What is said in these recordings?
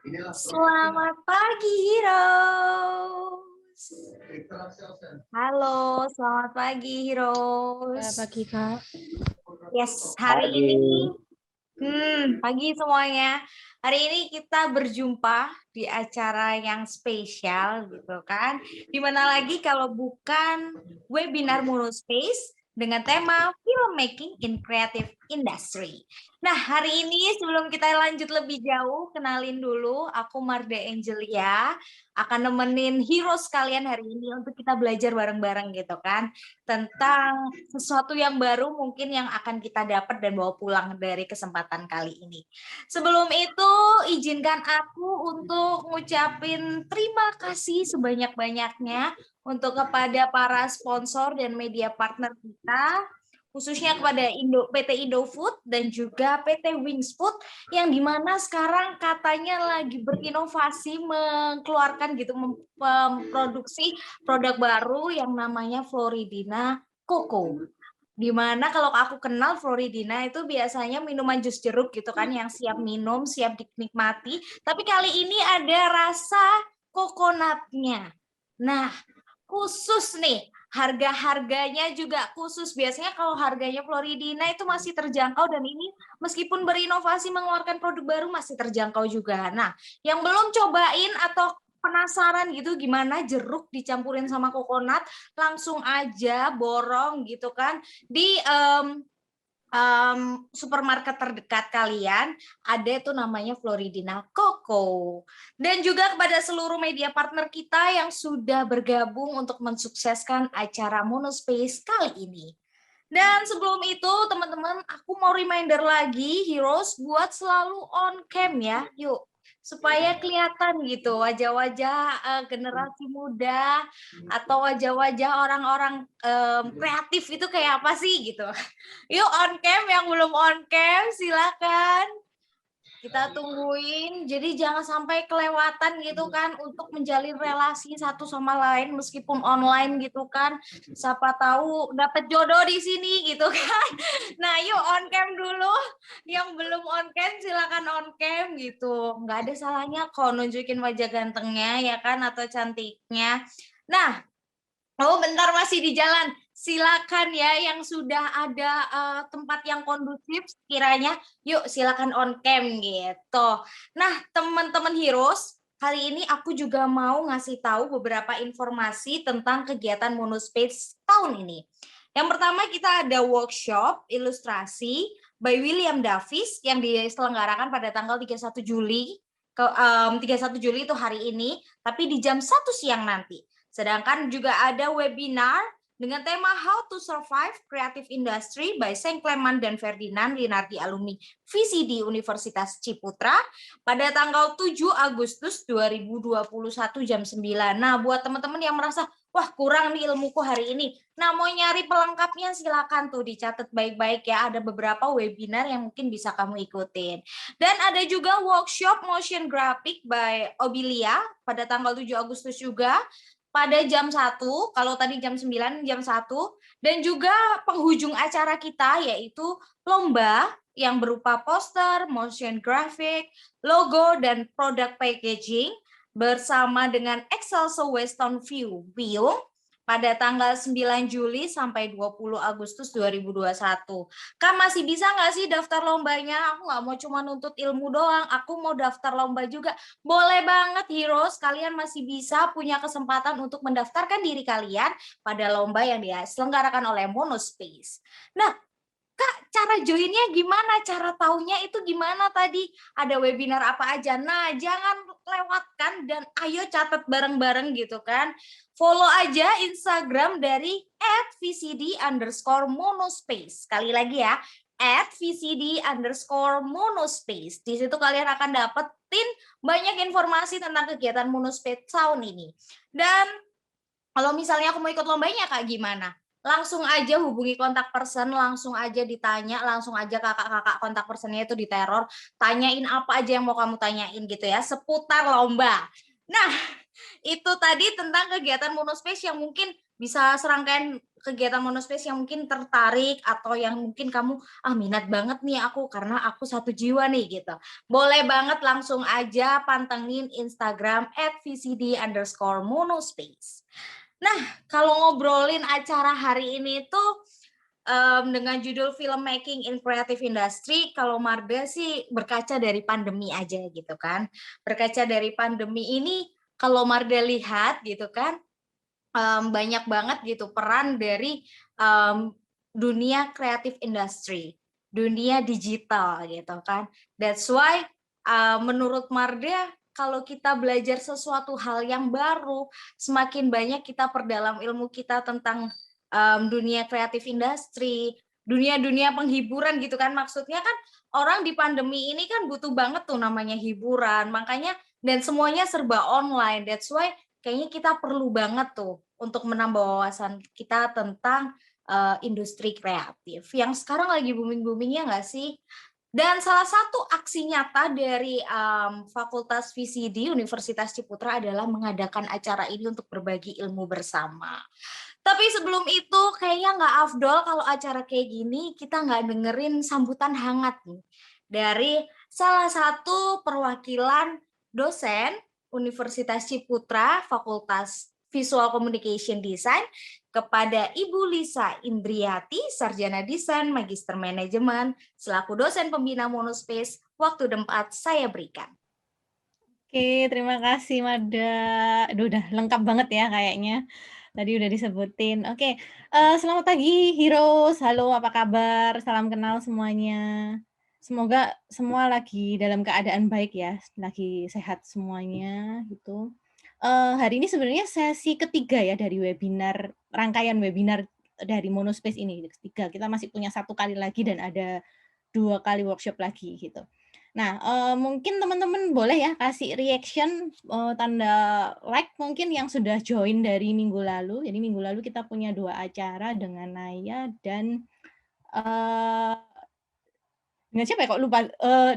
Selamat pagi, Heroes. Halo, selamat pagi, Heroes. Pagi, Kak. Yes, hari ini, pagi semuanya. Hari ini kita berjumpa di acara yang spesial, gitu kan. Dimana lagi kalau bukan webinar Monospace dengan tema Filmmaking in Creative Industry. Nah, hari ini sebelum kita lanjut lebih jauh, kenalin dulu, aku Marda Angelia, akan nemenin hero sekalian hari ini untuk kita belajar bareng-bareng gitu kan, tentang sesuatu yang baru mungkin yang akan kita dapat dan bawa pulang dari kesempatan kali ini. Sebelum itu, izinkan aku untuk ngucapin terima kasih sebanyak-banyaknya untuk kepada para sponsor dan media partner kita, khususnya kepada PT Indofood dan juga PT Wings Food, yang dimana sekarang katanya lagi berinovasi mengeluarkan gitu, memproduksi produk baru yang namanya Floridina Coco. Dimana kalau aku kenal Floridina itu biasanya minuman jus jeruk gitu kan, yang siap minum, siap dinikmati. Tapi kali ini ada rasa kokonatnya. Nah, khusus nih, harga-harganya juga khusus. Biasanya kalau harganya Floridina itu masih terjangkau, dan ini meskipun berinovasi mengeluarkan produk baru masih terjangkau juga. Nah, yang belum cobain atau penasaran gitu gimana jeruk dicampurin sama kokonat, langsung aja borong gitu kan di supermarket terdekat kalian, ada itu namanya Floridina Coco. Dan juga kepada seluruh media partner kita yang sudah bergabung untuk mensukseskan acara Monospace kali ini. Dan sebelum itu, teman-teman, aku mau reminder lagi, Heroes, buat selalu on cam ya. Yuk, supaya kelihatan gitu wajah-wajah generasi muda atau wajah-wajah orang-orang kreatif itu kayak apa sih gitu. Yuk on cam, yang belum on cam silakan. Kita tungguin, jadi jangan sampai kelewatan gitu kan untuk menjalin relasi satu sama lain meskipun online gitu kan. Siapa tahu dapat jodoh di sini gitu kan. Nah, yuk on cam dulu. Yang belum on cam silakan on cam gitu. Nggak ada salahnya kok nunjukin wajah gantengnya ya kan, atau cantiknya. Nah, oh bentar masih di jalan. Silakan ya yang sudah ada tempat yang kondusif kiranya, yuk silakan on cam gitu. Nah, teman-teman Heroes, kali ini aku juga mau ngasih tahu beberapa informasi tentang kegiatan Monospace tahun ini. Yang pertama, kita ada workshop ilustrasi by William Davis yang diselenggarakan pada tanggal 31 Juli. 31 Juli itu hari ini, tapi di jam 1 siang nanti. Sedangkan juga ada webinar dengan tema How to Survive Creative Industry by Saint Clement dan Ferdinand Linardi alumni VCD Universitas Ciputra pada tanggal 7 Agustus 2021 jam 9. Nah, buat teman-teman yang merasa, wah kurang nih ilmuku hari ini, nah mau nyari pelengkapnya silakan tuh dicatat baik-baik ya, ada beberapa webinar yang mungkin bisa kamu ikutin. Dan ada juga workshop motion graphic by Obilia pada tanggal 7 Agustus juga, pada jam 1, kalau tadi jam 9, jam 1, dan juga penghujung acara kita yaitu lomba yang berupa poster, motion graphic, logo, dan product packaging bersama dengan Excelso Weston View pada tanggal 9 Juli sampai 20 Agustus 2021. Kak, masih bisa nggak sih daftar lombanya? Aku nggak mau cuma nuntut ilmu doang, aku mau daftar lomba juga. Boleh banget Heroes, kalian masih bisa punya kesempatan untuk mendaftarkan diri kalian pada lomba yang diselenggarakan oleh Monospace. Nah, Kak, cara joinnya gimana? Cara taunya itu gimana tadi? Ada webinar apa aja? Nah, jangan lewatkan dan ayo catat bareng-bareng gitu kan. Follow aja Instagram dari @vcd_monospace. Sekali lagi ya, @vcd_monospace. Di situ kalian akan dapetin banyak informasi tentang kegiatan Monospace tahun ini. Dan kalau misalnya aku mau ikut lombanya, Kak, gimana? Langsung aja hubungi kontak person, langsung aja ditanya, langsung aja kakak-kakak kontak personnya itu diteror, tanyain apa aja yang mau kamu tanyain gitu ya, seputar lomba. Nah, itu tadi tentang kegiatan Monospace yang mungkin Bisa serangkaian kegiatan monospace yang mungkin tertarik atau yang mungkin kamu minat banget nih aku karena aku satu jiwa nih gitu. Boleh banget langsung aja pantengin Instagram @vcd_monospace. Nah, kalau ngobrolin acara hari ini tuh dengan judul Filmmaking in Creative Industry, kalau Marga sih berkaca dari pandemi aja gitu kan. Berkaca dari pandemi ini, kalau Marga lihat gitu kan, banyak banget gitu peran dari dunia creative industry, dunia digital gitu kan. That's why menurut Marga kalau kita belajar sesuatu hal yang baru, semakin banyak kita perdalam ilmu kita tentang dunia kreatif industri, dunia-dunia penghiburan gitu kan. Maksudnya kan orang di pandemi ini kan butuh banget tuh namanya hiburan, makanya dan semuanya serba online. That's why kayaknya kita perlu banget tuh untuk menambah wawasan kita tentang industri kreatif yang sekarang lagi booming-boomingnya nggak sih? Dan salah satu aksi nyata dari Fakultas VCD Universitas Ciputra adalah mengadakan acara ini untuk berbagi ilmu bersama. Tapi sebelum itu kayaknya nggak afdol kalau acara kayak gini kita nggak dengerin sambutan hangat nih dari salah satu perwakilan dosen Universitas Ciputra Fakultas Visual Communication Design kepada Ibu Lisa Indriati, Sarjana Desain, Magister Manajemen, selaku dosen pembina Monospace. Waktu dan tempat saya berikan. Oke, terima kasih Mada. Aduh, udah lengkap banget ya kayaknya. Tadi udah disebutin. Oke, selamat pagi Heroes. Halo, apa kabar? Salam kenal semuanya. Semoga semua lagi dalam keadaan baik ya, lagi sehat semuanya gitu. Hari ini sebenarnya sesi ketiga ya dari webinar, rangkaian webinar dari Monospace ini. Ketiga, kita masih punya 1 kali lagi dan ada 2 kali workshop lagi gitu. Nah, mungkin teman-teman boleh ya kasih reaction, tanda like mungkin yang sudah join dari minggu lalu. Jadi minggu lalu kita punya 2 acara dengan Naya dan, eee, dengan siapa ya kok lupa,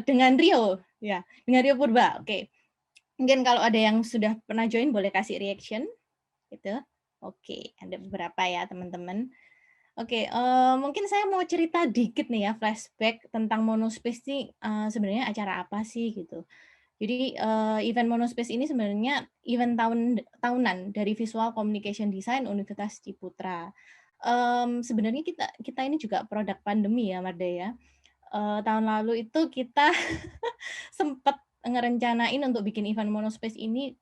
dengan Rio, ya, dengan Rio Purba, oke. Mungkin kalau ada yang sudah pernah join boleh kasih reaction, gitu. Oke, ada beberapa ya teman-teman. Oke, mungkin saya mau cerita dikit nih ya, flashback tentang Monospace ini, sebenarnya acara apa sih gitu. Jadi, event Monospace ini sebenarnya event tahunan dari Visual Communication Design Universitas Ciputra. Sebenarnya kita kita ini juga produk pandemi ya, Marda, ya. Tahun lalu itu kita sempat ngerencanain untuk bikin event Monospace ini,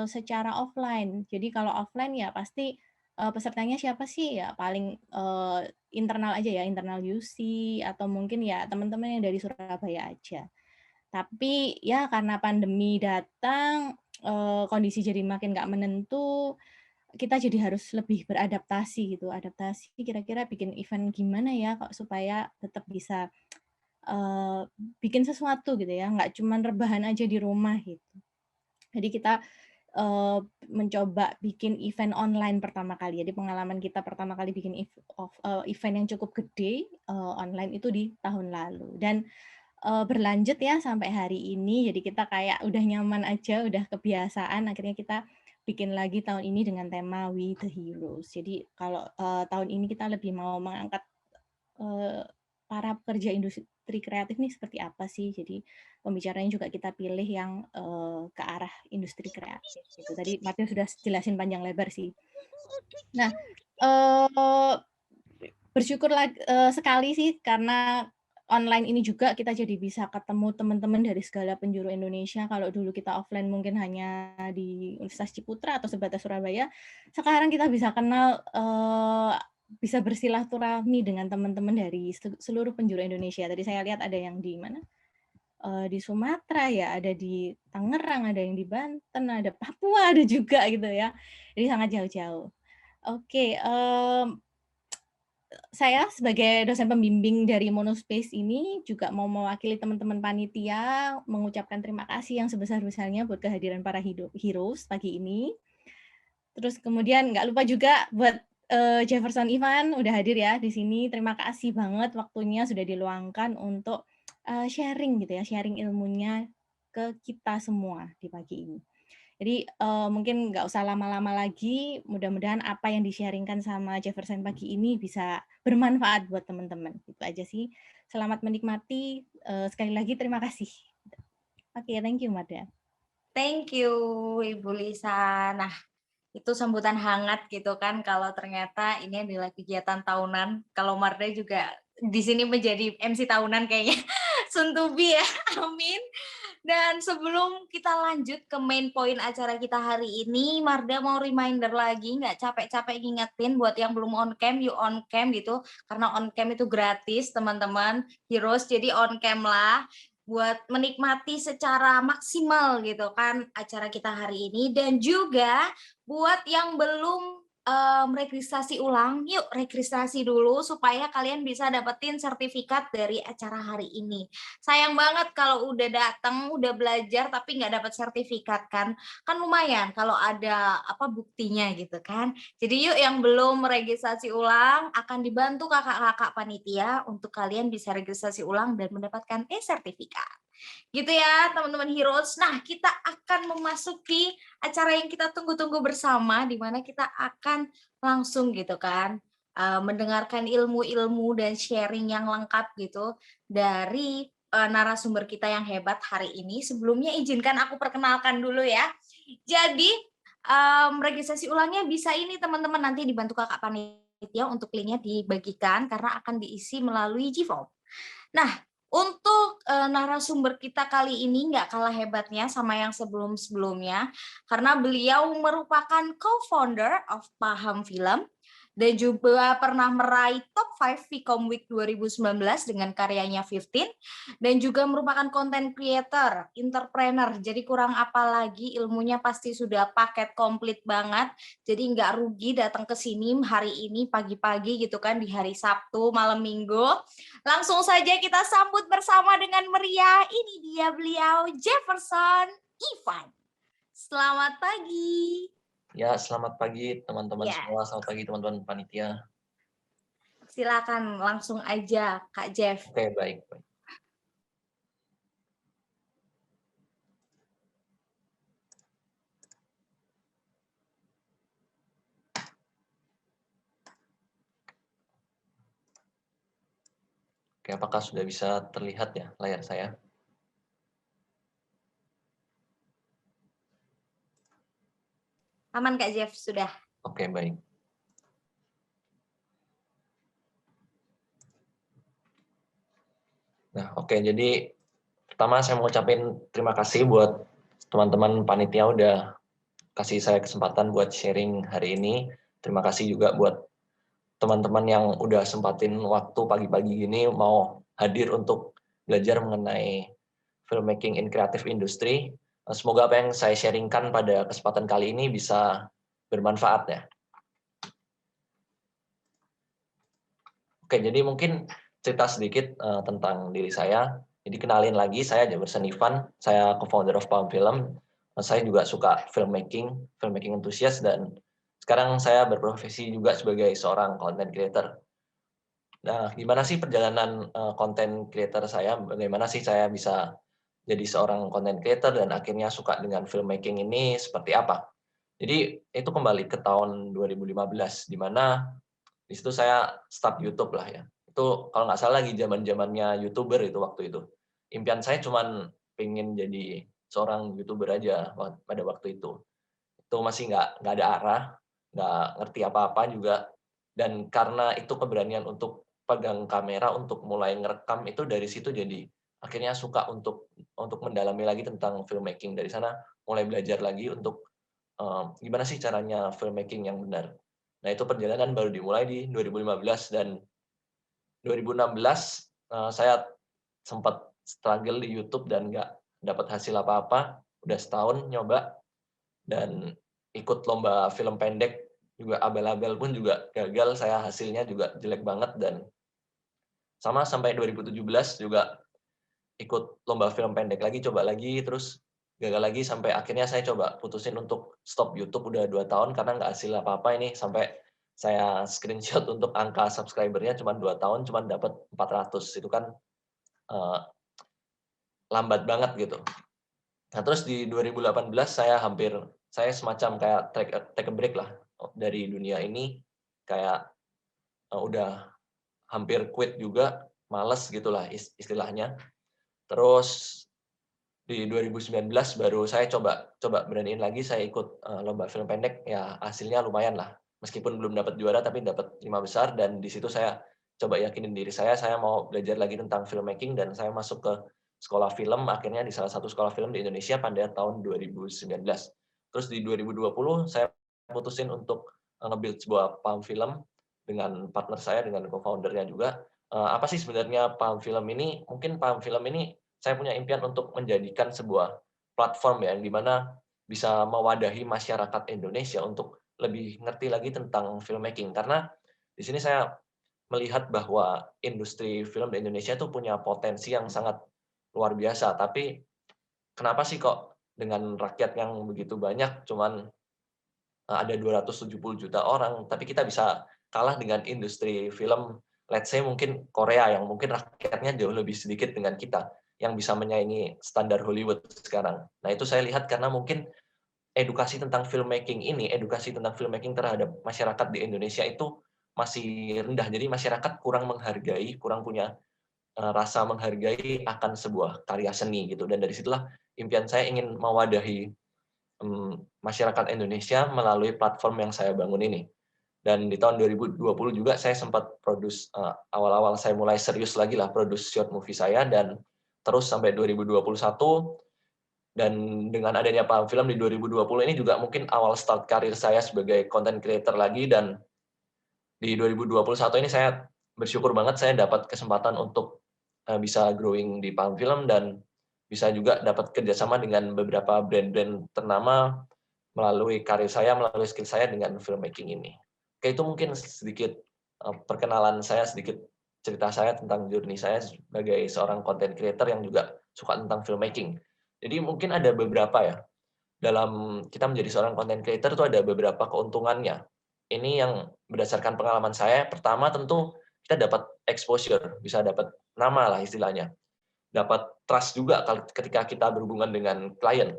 secara offline. Jadi kalau offline ya pasti, pesertanya siapa sih? Ya paling, internal aja ya, internal UC atau mungkin ya teman-teman yang dari Surabaya aja. Tapi ya karena pandemi datang, kondisi jadi makin nggak menentu, kita jadi harus lebih beradaptasi gitu. Adaptasi kira-kira bikin event gimana ya kok supaya tetap bisa, eee, bikin sesuatu gitu ya, nggak cuman rebahan aja di rumah gitu. Jadi kita, mencoba bikin event online pertama kali. Jadi pengalaman kita pertama kali bikin event yang cukup gede, online itu di tahun lalu dan berlanjut ya sampai hari ini, jadi kita kayak udah nyaman aja, udah kebiasaan, akhirnya kita bikin lagi tahun ini dengan tema We the Heroes. Jadi kalau, tahun ini kita lebih mau mengangkat, eee, para pekerja industri kreatif nih seperti apa sih. Jadi pembicaranya juga kita pilih yang, ke arah industri kreatif gitu. Tadi Martin sudah jelasin panjang lebar sih. Nah, eee bersyukur sekali sih karena online ini juga kita jadi bisa ketemu teman-teman dari segala penjuru Indonesia. Kalau dulu kita offline mungkin hanya di Universitas Ciputra atau sebatas Surabaya, sekarang kita bisa kenal, bisa bersilaturahmi dengan teman-teman dari seluruh penjuru Indonesia. Tadi saya lihat ada yang di mana, di Sumatera ya, ada di Tangerang, ada yang di Banten, ada Papua ada juga gitu ya. Jadi sangat jauh-jauh. Oke, saya sebagai dosen pembimbing dari Monospace ini juga mau mewakili teman-teman panitia mengucapkan terima kasih yang sebesar-besarnya buat kehadiran para heroes pagi ini. Terus kemudian nggak lupa juga buat Jefferson Ivan udah hadir ya di sini. Terima kasih banget waktunya sudah diluangkan untuk sharing gitu ya, sharing ilmunya ke kita semua di pagi ini. Jadi mungkin nggak usah lama-lama lagi, mudah-mudahan apa yang di-sharing-kan sama Jefferson pagi ini bisa bermanfaat buat teman-teman, itu aja sih. Selamat menikmati, sekali lagi terima kasih. Oke, thank you Mada. Thank you, Ibu Lisa. Nah, itu sambutan hangat gitu kan kalau ternyata ini adalah kegiatan tahunan. Kalau Marda juga di sini menjadi MC tahunan kayaknya. Soon to be ya, amin. Dan sebelum kita lanjut ke main point acara kita hari ini, Marda mau reminder lagi, nggak capek-capek ngingetin buat yang belum on cam, yuk on cam gitu. Karena on cam itu gratis, teman-teman. Heroes, jadi on cam lah buat menikmati secara maksimal gitu kan acara kita hari ini. Dan juga buat yang belum registrasi ulang, yuk registrasi dulu supaya kalian bisa dapetin sertifikat dari acara hari ini. Sayang banget kalau udah datang, udah belajar tapi nggak dapat sertifikat kan. Kan lumayan kalau ada apa buktinya gitu kan. Jadi yuk yang belum registrasi ulang akan dibantu kakak-kakak panitia untuk kalian bisa registrasi ulang dan mendapatkan sertifikat. Gitu ya teman-teman Heroes. Nah, kita akan memasuki acara yang kita tunggu-tunggu bersama di mana kita akan langsung gitu kan mendengarkan ilmu-ilmu dan sharing yang lengkap gitu dari narasumber kita yang hebat hari ini. Sebelumnya izinkan aku perkenalkan dulu ya. Jadi registrasi ulangnya bisa ini teman-teman, nanti dibantu kakak panitia untuk linknya dibagikan karena akan diisi melalui Gform. Nah, untuk narasumber kita kali ini nggak kalah hebatnya sama yang sebelum-sebelumnya, karena beliau merupakan co-founder of Paham Film, dan juga pernah meraih top 5 Vcom Week 2019 dengan karyanya 15, dan juga merupakan content creator, entrepreneur, jadi kurang apa lagi ilmunya pasti sudah paket komplit banget, jadi nggak rugi datang ke sini hari ini pagi-pagi gitu kan di hari Sabtu, malam Minggu. Langsung saja kita sambut bersama dengan meriah. Ini dia beliau, Jefferson Ivan. Selamat pagi. Ya, selamat pagi teman-teman Ya, semua. Selamat pagi teman-teman panitia. silakan langsung aja Kak Jeff. Oke, baik. Oke, apakah sudah bisa terlihat ya layar saya? Aman Kak Jeff, sudah. Oke, baik. Nah, oke, jadi pertama saya mau ucapin terima kasih buat teman-teman panitia udah kasih saya kesempatan buat sharing hari ini. Terima kasih juga buat teman-teman yang udah sempatin waktu pagi-pagi gini mau hadir untuk belajar mengenai filmmaking in creative industry. Semoga apa yang saya sharingkan pada kesempatan kali ini bisa bermanfaat ya. Oke, jadi mungkin cerita sedikit tentang diri saya. Jadi kenalin lagi, saya Jefferson Ivan, saya co-founder of Paham Film. Saya juga suka filmmaking enthusiast, dan sekarang saya berprofesi juga sebagai seorang content creator. Nah, gimana sih perjalanan content creator saya? Bagaimana sih saya bisa jadi seorang content creator dan akhirnya suka dengan filmmaking ini seperti apa? Jadi itu kembali ke tahun 2015, di mana di situ saya start YouTube lah ya. Itu kalau nggak salah lagi zaman-zamannya YouTuber itu waktu itu. Impian saya cuman pengen jadi seorang YouTuber aja pada waktu itu. Itu masih nggak ada arah, nggak ngerti apa-apa juga. Dan karena itu keberanian untuk pegang kamera, untuk mulai ngerekam, itu dari situ jadi akhirnya suka untuk mendalami lagi tentang filmmaking. Dari sana mulai belajar lagi untuk gimana sih caranya filmmaking yang benar. Nah, itu perjalanan baru dimulai di 2015, dan 2016 saya sempat struggle di YouTube dan nggak dapat hasil apa-apa. Udah setahun nyoba dan ikut lomba film pendek juga abal-abal pun juga gagal, saya hasilnya juga jelek banget, dan sama sampai 2017 juga ikut lomba film pendek lagi, coba lagi, terus gagal lagi, sampai akhirnya saya coba putusin untuk stop YouTube udah 2 tahun karena nggak hasil apa-apa ini, sampai saya screenshot untuk angka subscriber-nya cuma 2 tahun, cuma dapat 400, itu kan lambat banget gitu. Nah, terus di 2018 saya semacam kayak take a break lah dari dunia ini, kayak udah hampir quit juga, males gitulah istilahnya. Terus di 2019 baru saya coba beraniin lagi, saya ikut lomba film pendek, ya hasilnya lumayan lah. Meskipun belum dapat juara tapi dapat 5 besar, dan di situ saya coba yakinin diri saya mau belajar lagi tentang filmmaking, dan saya masuk ke sekolah film, akhirnya di salah satu sekolah film di Indonesia pada tahun 2019. Terus di 2020 saya putusin untuk nge-build sebuah paham film dengan partner saya, dengan co-founder-nya juga. Apa sih sebenarnya paham film ini? Mungkin paham film ini saya punya impian untuk menjadikan sebuah platform ya, yang di mana bisa mewadahi masyarakat Indonesia untuk lebih ngerti lagi tentang filmmaking. Karena di sini saya melihat bahwa industri film di Indonesia itu punya potensi yang sangat luar biasa, tapi kenapa sih kok dengan rakyat yang begitu banyak, cuman ada 270 juta orang, tapi kita bisa kalah dengan industri film, let's say mungkin Korea yang mungkin rakyatnya jauh lebih sedikit dengan kita, yang bisa menyaingi standar Hollywood sekarang. Nah, itu saya lihat karena mungkin edukasi tentang filmmaking ini, edukasi tentang filmmaking terhadap masyarakat di Indonesia itu masih rendah. Jadi masyarakat kurang menghargai, kurang punya rasa menghargai akan sebuah karya seni gitu. Dan dari situlah impian saya ingin mewadahi masyarakat Indonesia melalui platform yang saya bangun ini. Dan di tahun 2020 juga saya sempat awal-awal saya mulai serius lagi lah produce short movie saya, dan terus sampai 2021, dan dengan adanya paham film di 2020 ini juga mungkin awal start karir saya sebagai content creator lagi. Dan di 2021 ini saya bersyukur banget saya dapat kesempatan untuk bisa growing di paham film, dan bisa juga dapat kerjasama dengan beberapa brand-brand ternama melalui karir saya, melalui skill saya dengan filmmaking ini. Oke, itu mungkin sedikit perkenalan saya, sedikit cerita saya tentang journey saya sebagai seorang content creator yang juga suka tentang filmmaking. Jadi mungkin ada beberapa ya, dalam kita menjadi seorang content creator itu ada beberapa keuntungannya. Ini yang berdasarkan pengalaman saya. Pertama tentu kita dapat exposure, bisa dapat nama lah istilahnya. Dapat trust juga ketika kita berhubungan dengan klien.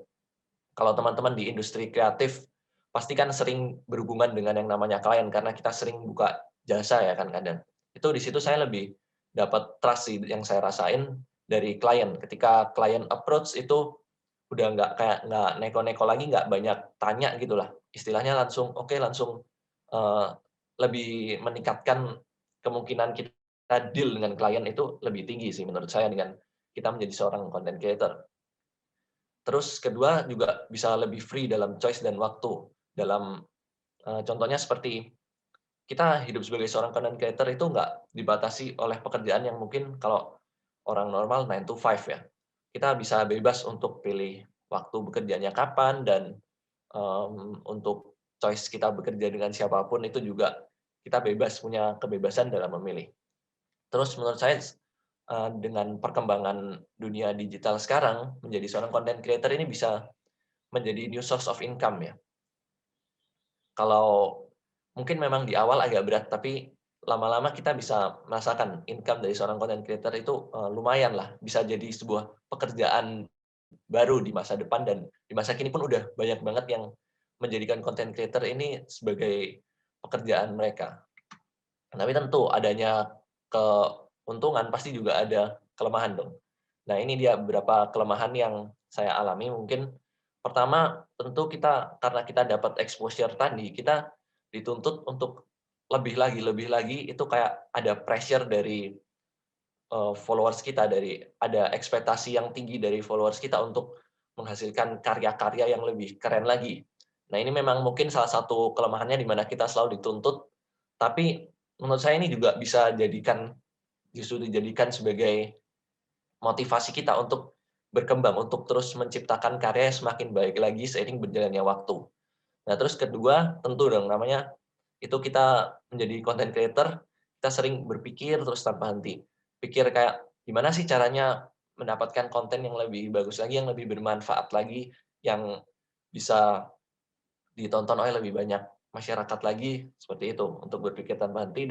Kalau teman-teman di industri kreatif, pasti kan sering berhubungan dengan yang namanya klien, karena kita sering buka jasa ya kan kadang. Itu di situ saya lebih dapat trust sih yang saya rasain dari klien. Ketika klien approach itu udah nggak neko-neko lagi, nggak banyak tanya gitulah. Istilahnya langsung oke, langsung lebih meningkatkan kemungkinan kita deal dengan klien itu lebih tinggi sih menurut saya dengan kita menjadi seorang content creator. Terus kedua juga bisa lebih free dalam choice dan waktu. Dalam contohnya seperti kita hidup sebagai seorang content creator itu nggak dibatasi oleh pekerjaan yang mungkin kalau orang normal 9 to 5 ya. Kita bisa bebas untuk pilih waktu bekerjanya kapan, dan untuk choice kita bekerja dengan siapapun itu juga kita bebas, punya kebebasan dalam memilih. Terus menurut saya dengan perkembangan dunia digital sekarang, menjadi seorang content creator ini bisa menjadi new source of income ya. Kalau mungkin memang di awal agak berat, tapi lama-lama kita bisa merasakan income dari seorang content creator itu lumayan lah, bisa jadi sebuah pekerjaan baru di masa depan, dan di masa kini pun udah banyak banget yang menjadikan content creator ini sebagai pekerjaan mereka. Tapi tentu adanya keuntungan pasti juga ada kelemahan dong. Nah, ini dia beberapa kelemahan yang saya alami. Mungkin pertama, tentu karena kita dapat exposure tadi, kita dituntut untuk lebih lagi, itu kayak ada pressure dari followers kita, ada ekspektasi yang tinggi dari followers kita untuk menghasilkan karya-karya yang lebih keren lagi. Nah, ini memang mungkin salah satu kelemahannya di mana kita selalu dituntut, tapi menurut saya ini juga bisa justru dijadikan sebagai motivasi kita untuk berkembang, untuk terus menciptakan karya yang semakin baik lagi seiring berjalannya waktu. Nah, terus kedua, tentu dong namanya itu kita menjadi content creator, kita sering berpikir terus tanpa henti. Pikir kayak, gimana sih caranya mendapatkan konten yang lebih bagus lagi, yang lebih bermanfaat lagi, yang bisa ditonton oleh lebih banyak masyarakat lagi, seperti itu, untuk berpikir tanpa henti.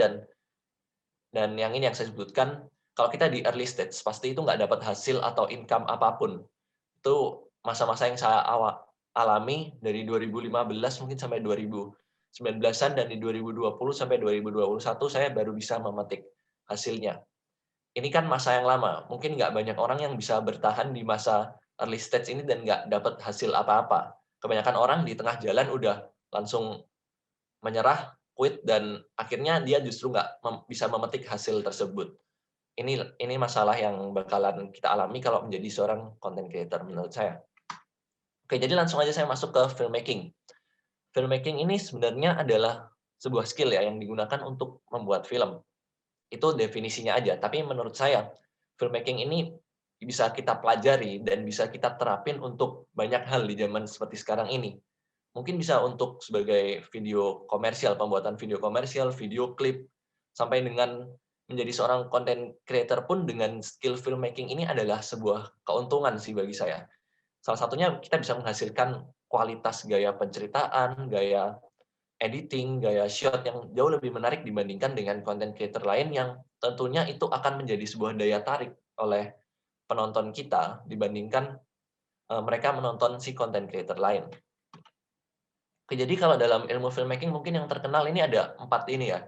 Dan yang ini yang saya sebutkan, kalau kita di early stage, pasti itu nggak dapat hasil atau income apapun. Itu masa-masa yang saya alami dari 2015 mungkin sampai 2019-an, dan di 2020 sampai 2021 saya baru bisa memetik hasilnya. Ini kan masa yang lama, mungkin nggak banyak orang yang bisa bertahan di masa early stage ini dan nggak dapat hasil apa-apa. Kebanyakan orang di tengah jalan udah langsung menyerah, quit, dan akhirnya dia justru nggak bisa memetik hasil tersebut. Ini masalah yang bakalan kita alami kalau menjadi seorang content creator menurut saya. Oke, jadi langsung aja saya masuk ke filmmaking. Filmmaking ini sebenarnya adalah sebuah skill ya yang digunakan untuk membuat film. Itu definisinya aja, tapi menurut saya filmmaking ini bisa kita pelajari dan bisa kita terapin untuk banyak hal di zaman seperti sekarang ini. Mungkin bisa untuk sebagai video komersial, pembuatan video komersial, video klip, sampai dengan menjadi seorang content creator pun dengan skill filmmaking ini adalah sebuah keuntungan sih bagi saya. Salah satunya kita bisa menghasilkan kualitas gaya penceritaan, gaya editing, gaya shot yang jauh lebih menarik dibandingkan dengan content creator lain yang tentunya itu akan menjadi sebuah daya tarik oleh penonton kita dibandingkan mereka menonton si content creator lain. Oke, jadi kalau dalam ilmu filmmaking mungkin yang terkenal ini ada 4 ini ya.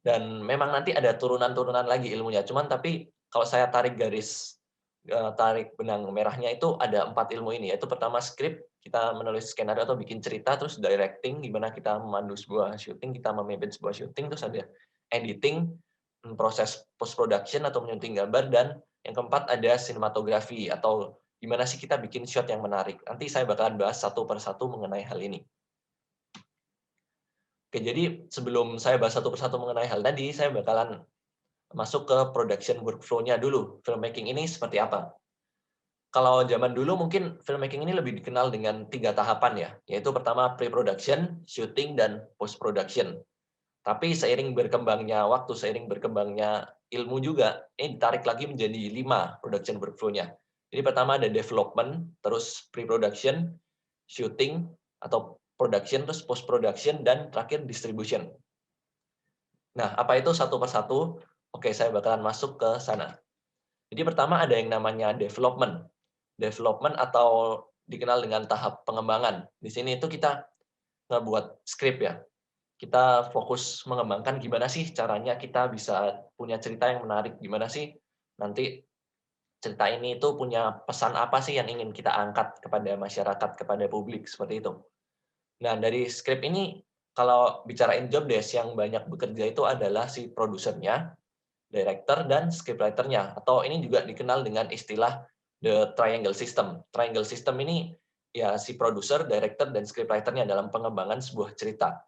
Dan memang nanti ada turunan-turunan lagi ilmunya. Cuman tapi kalau saya tarik garis, tarik benang merahnya itu ada 4 ilmu ini. Yaitu pertama script, kita menulis skenario atau bikin cerita, terus directing, gimana kita memandu sebuah syuting, kita memimpin sebuah syuting, terus ada editing, proses post production atau menyunting gambar, dan yang keempat ada sinematografi atau gimana sih kita bikin shot yang menarik. Nanti saya bakalan bahas satu per satu mengenai hal ini. Oke, jadi sebelum saya bahas satu persatu mengenai hal tadi, saya bakalan masuk ke production workflow-nya dulu. Filmmaking ini seperti apa? Kalau zaman dulu mungkin filmmaking ini lebih dikenal dengan 3 tahapan ya, yaitu pertama pre-production, shooting, dan post-production. Tapi seiring berkembangnya waktu, seiring berkembangnya ilmu juga, ini ditarik lagi menjadi 5 production workflow-nya. Jadi pertama ada development, terus pre-production, shooting atau production, terus post-production, dan terakhir distribution. Nah, apa itu satu persatu? Oke, saya bakalan masuk ke sana. Jadi pertama ada yang namanya development. Development atau dikenal dengan tahap pengembangan. Di sini itu kita ngebuat skrip ya. Kita fokus mengembangkan gimana sih caranya kita bisa punya cerita yang menarik, gimana sih nanti cerita ini itu punya pesan apa sih yang ingin kita angkat kepada masyarakat, kepada publik, seperti itu. Nah, dari skrip ini, kalau bicarain job desk yang banyak bekerja itu adalah si produsernya, director, dan scriptwriter-nya. Atau ini juga dikenal dengan istilah the triangle system. Triangle system ini ya si produser, director, dan scriptwriter-nya dalam pengembangan sebuah cerita.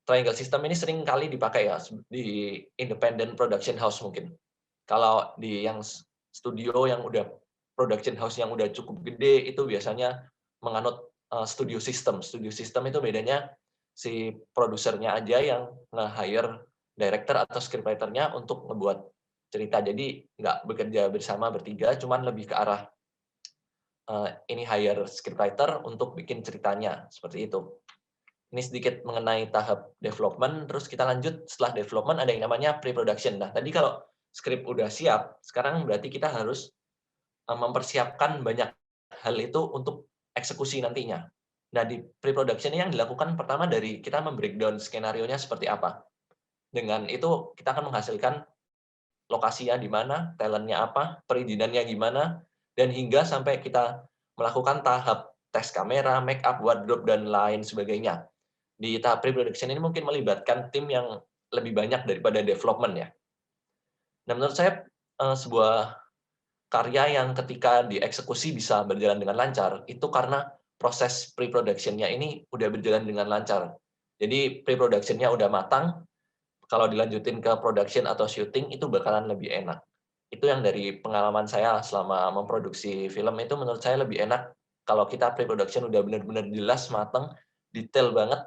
Triangle system ini sering kali dipakai ya di independent production house mungkin. Kalau di yang studio yang udah production house yang udah cukup gede itu biasanya menganut studio system. Studio system itu bedanya si produsernya aja yang nge-hire director atau scriptwriter-nya untuk ngebuat cerita. Jadi nggak bekerja bersama bertiga, cuman lebih ke arah ini hire scriptwriter untuk bikin ceritanya, seperti itu. Ini sedikit mengenai tahap development, terus kita lanjut setelah development ada yang namanya pre-production. Nah, tadi kalau skrip udah siap, sekarang berarti kita harus mempersiapkan banyak hal itu untuk eksekusi nantinya. Nah, di pre-production yang dilakukan pertama dari kita membreakdown skenario-nya seperti apa. Dengan itu kita akan menghasilkan lokasinya di mana, talent-nya apa, perizinannya gimana, dan hingga sampai kita melakukan tahap tes kamera, make up, wardrobe, dan lain sebagainya. Di tahap pre-production ini mungkin melibatkan tim yang lebih banyak daripada development ya. Nah, menurut saya sebuah karya yang ketika dieksekusi bisa berjalan dengan lancar, itu karena proses pre-production-nya ini udah berjalan dengan lancar. Jadi pre-production-nya udah matang, kalau dilanjutin ke production atau syuting itu bakalan lebih enak. Itu yang dari pengalaman saya selama memproduksi film itu menurut saya lebih enak kalau kita pre-production udah benar-benar jelas, matang, detail banget,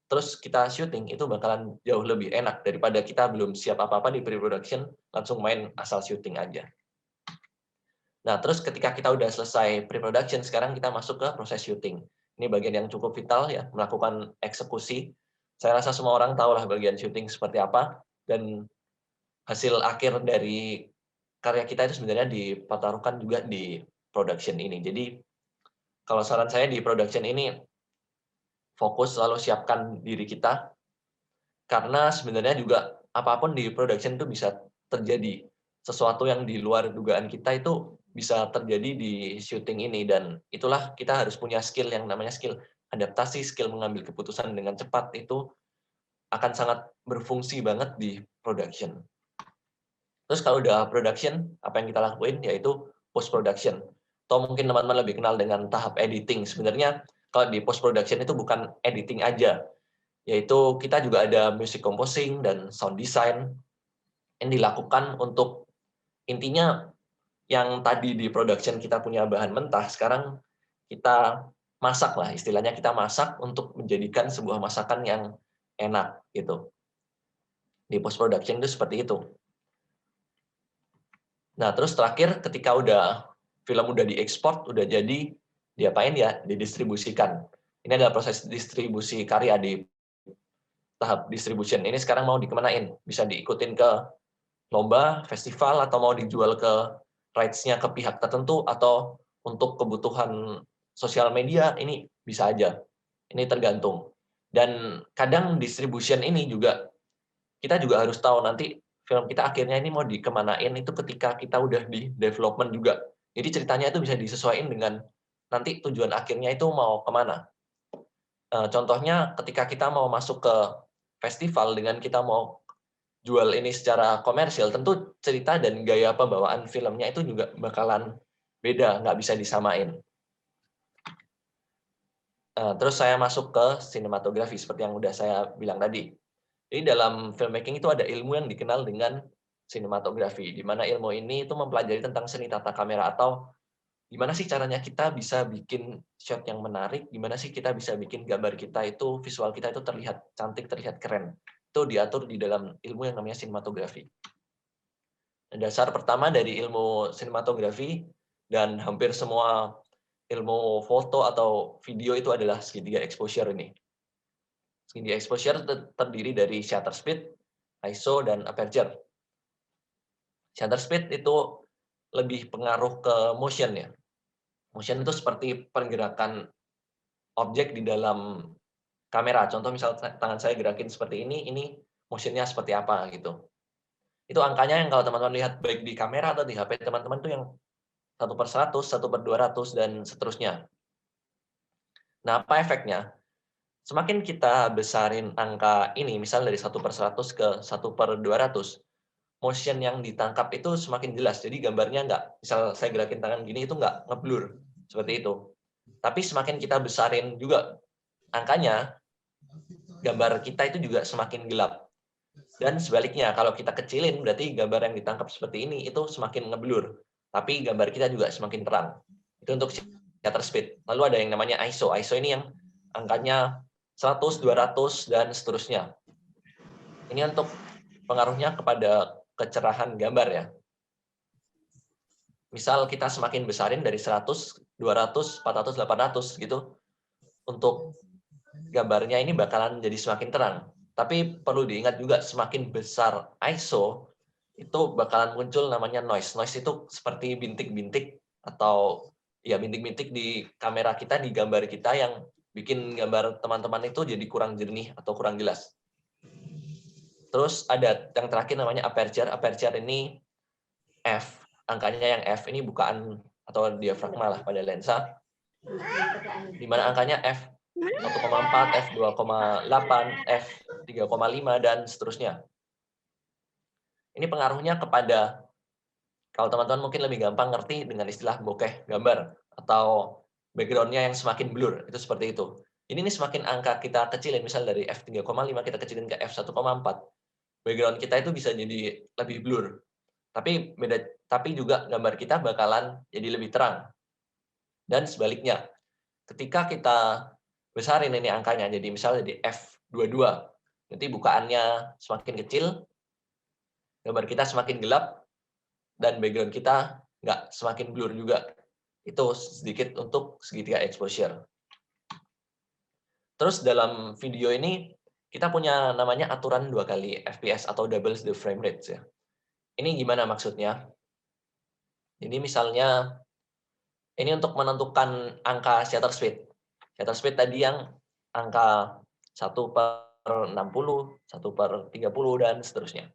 terus kita syuting itu bakalan jauh lebih enak daripada kita belum siap apa-apa di pre-production, langsung main asal syuting aja. Nah, terus ketika kita udah selesai pre-production, sekarang kita masuk ke proses syuting. Ini bagian yang cukup vital ya, melakukan eksekusi. Saya rasa semua orang tahu lah bagian syuting seperti apa, dan hasil akhir dari karya kita itu sebenarnya dipertaruhkan juga di production ini. Jadi Kalau saran saya di production ini, fokus selalu siapkan diri kita, karena sebenarnya juga apapun di production itu bisa terjadi. Sesuatu yang di luar dugaan kita itu bisa terjadi di syuting ini, dan itulah kita harus punya skill yang namanya skill adaptasi, skill mengambil keputusan dengan cepat, itu akan sangat berfungsi banget di production. Terus kalau udah production, apa yang kita lakuin? Yaitu post production. Atau mungkin teman-teman lebih kenal dengan tahap editing. Sebenarnya kalau di post production itu bukan editing aja, yaitu kita juga ada music composing dan sound design yang dilakukan untuk, intinya yang tadi di production kita punya bahan mentah, sekarang kita masak lah, istilahnya kita masak untuk menjadikan sebuah masakan yang enak gitu. Di post production itu seperti itu. Nah, terus terakhir ketika film udah diekspor, udah jadi, diapain ya? Didistribusikan. Ini adalah proses distribusi karya di tahap distribution. Ini sekarang mau dikemanain? Bisa diikutin ke lomba, festival, atau mau dijual ke rights-nya ke pihak tertentu, atau untuk kebutuhan sosial media, ini bisa aja. Ini tergantung. Dan kadang distribution ini juga, kita juga harus tahu nanti film kita akhirnya ini mau dikemanain itu ketika kita udah di development juga. Jadi ceritanya itu bisa disesuaikan dengan nanti tujuan akhirnya itu mau kemana. Contohnya ketika kita mau masuk ke festival dengan kita mau jual ini secara komersial, tentu cerita dan gaya pembawaan filmnya itu juga bakalan beda, nggak bisa disamain. Terus saya masuk ke sinematografi, seperti yang udah saya bilang tadi. Jadi dalam filmmaking itu ada ilmu yang dikenal dengan sinematografi, di mana ilmu ini itu mempelajari tentang seni tata kamera, atau gimana sih caranya kita bisa bikin shot yang menarik, gimana sih kita bisa bikin gambar kita itu, visual kita itu terlihat cantik, terlihat keren. Itu diatur di dalam ilmu yang namanya sinematografi. Dasar pertama dari ilmu sinematografi dan hampir semua ilmu foto atau video itu adalah segitiga exposure ini. Segitiga exposure terdiri dari shutter speed, ISO, dan aperture. Shutter speed itu lebih pengaruh ke motion ya. Motion itu seperti pergerakan objek di dalam kamera. Contoh misal tangan saya gerakin seperti ini motion-nya seperti apa gitu. Itu angkanya yang kalau teman-teman lihat baik di kamera atau di HP teman-teman itu yang 1/100, 1/200, dan seterusnya. Nah, apa efeknya? Semakin kita besarin angka ini, misal dari 1/100 ke 1/200, motion yang ditangkap itu semakin jelas. Jadi gambarnya nggak, misal saya gerakin tangan gini itu nggak ngeblur, seperti itu. Tapi semakin kita besarin juga angkanya, gambar kita itu juga semakin gelap. Dan sebaliknya, kalau kita kecilin, berarti gambar yang ditangkap seperti ini itu semakin ngeblur. Tapi gambar kita juga semakin terang. Itu untuk shutter speed. Lalu ada yang namanya ISO. ISO ini yang angkanya 100, 200, dan seterusnya. Ini untuk pengaruhnya kepada kecerahan gambar ya. Misal kita semakin besarin dari 100, 200, 400, 800 gitu, untuk gambarnya ini bakalan jadi semakin terang. Tapi perlu diingat juga, semakin besar ISO, itu bakalan muncul namanya noise. Noise itu seperti bintik-bintik atau ya bintik-bintik di kamera kita, di gambar kita, yang bikin gambar teman-teman itu jadi kurang jernih atau kurang jelas. Terus ada yang terakhir namanya aperture. Aperture ini F. Angkanya yang F ini bukaan atau diafragma lah pada lensa. Di mana angkanya F 1,4, F 2,8, F 3,5, dan seterusnya. Ini pengaruhnya kepada, kalau teman-teman mungkin lebih gampang ngerti dengan istilah bokeh gambar, atau background-nya yang semakin blur, itu seperti itu. Ini semakin angka kita kecilin, misal dari F 3,5 kita kecilin ke F 1,4, background kita itu bisa jadi lebih blur. Tapi juga gambar kita bakalan jadi lebih terang. Dan sebaliknya, ketika kita besarin ini angkanya, jadi misalnya di F22, nanti bukaannya semakin kecil, gambar kita semakin gelap, dan background kita nggak semakin blur juga. Itu sedikit untuk segitiga exposure. Terus dalam video ini, kita punya namanya aturan 2 kali FPS atau doubles the frame rate ya. Ini gimana maksudnya? Jadi misalnya Ini untuk menentukan angka shutter speed. Shutter speed tadi yang angka 1/60, 1/30, dan seterusnya.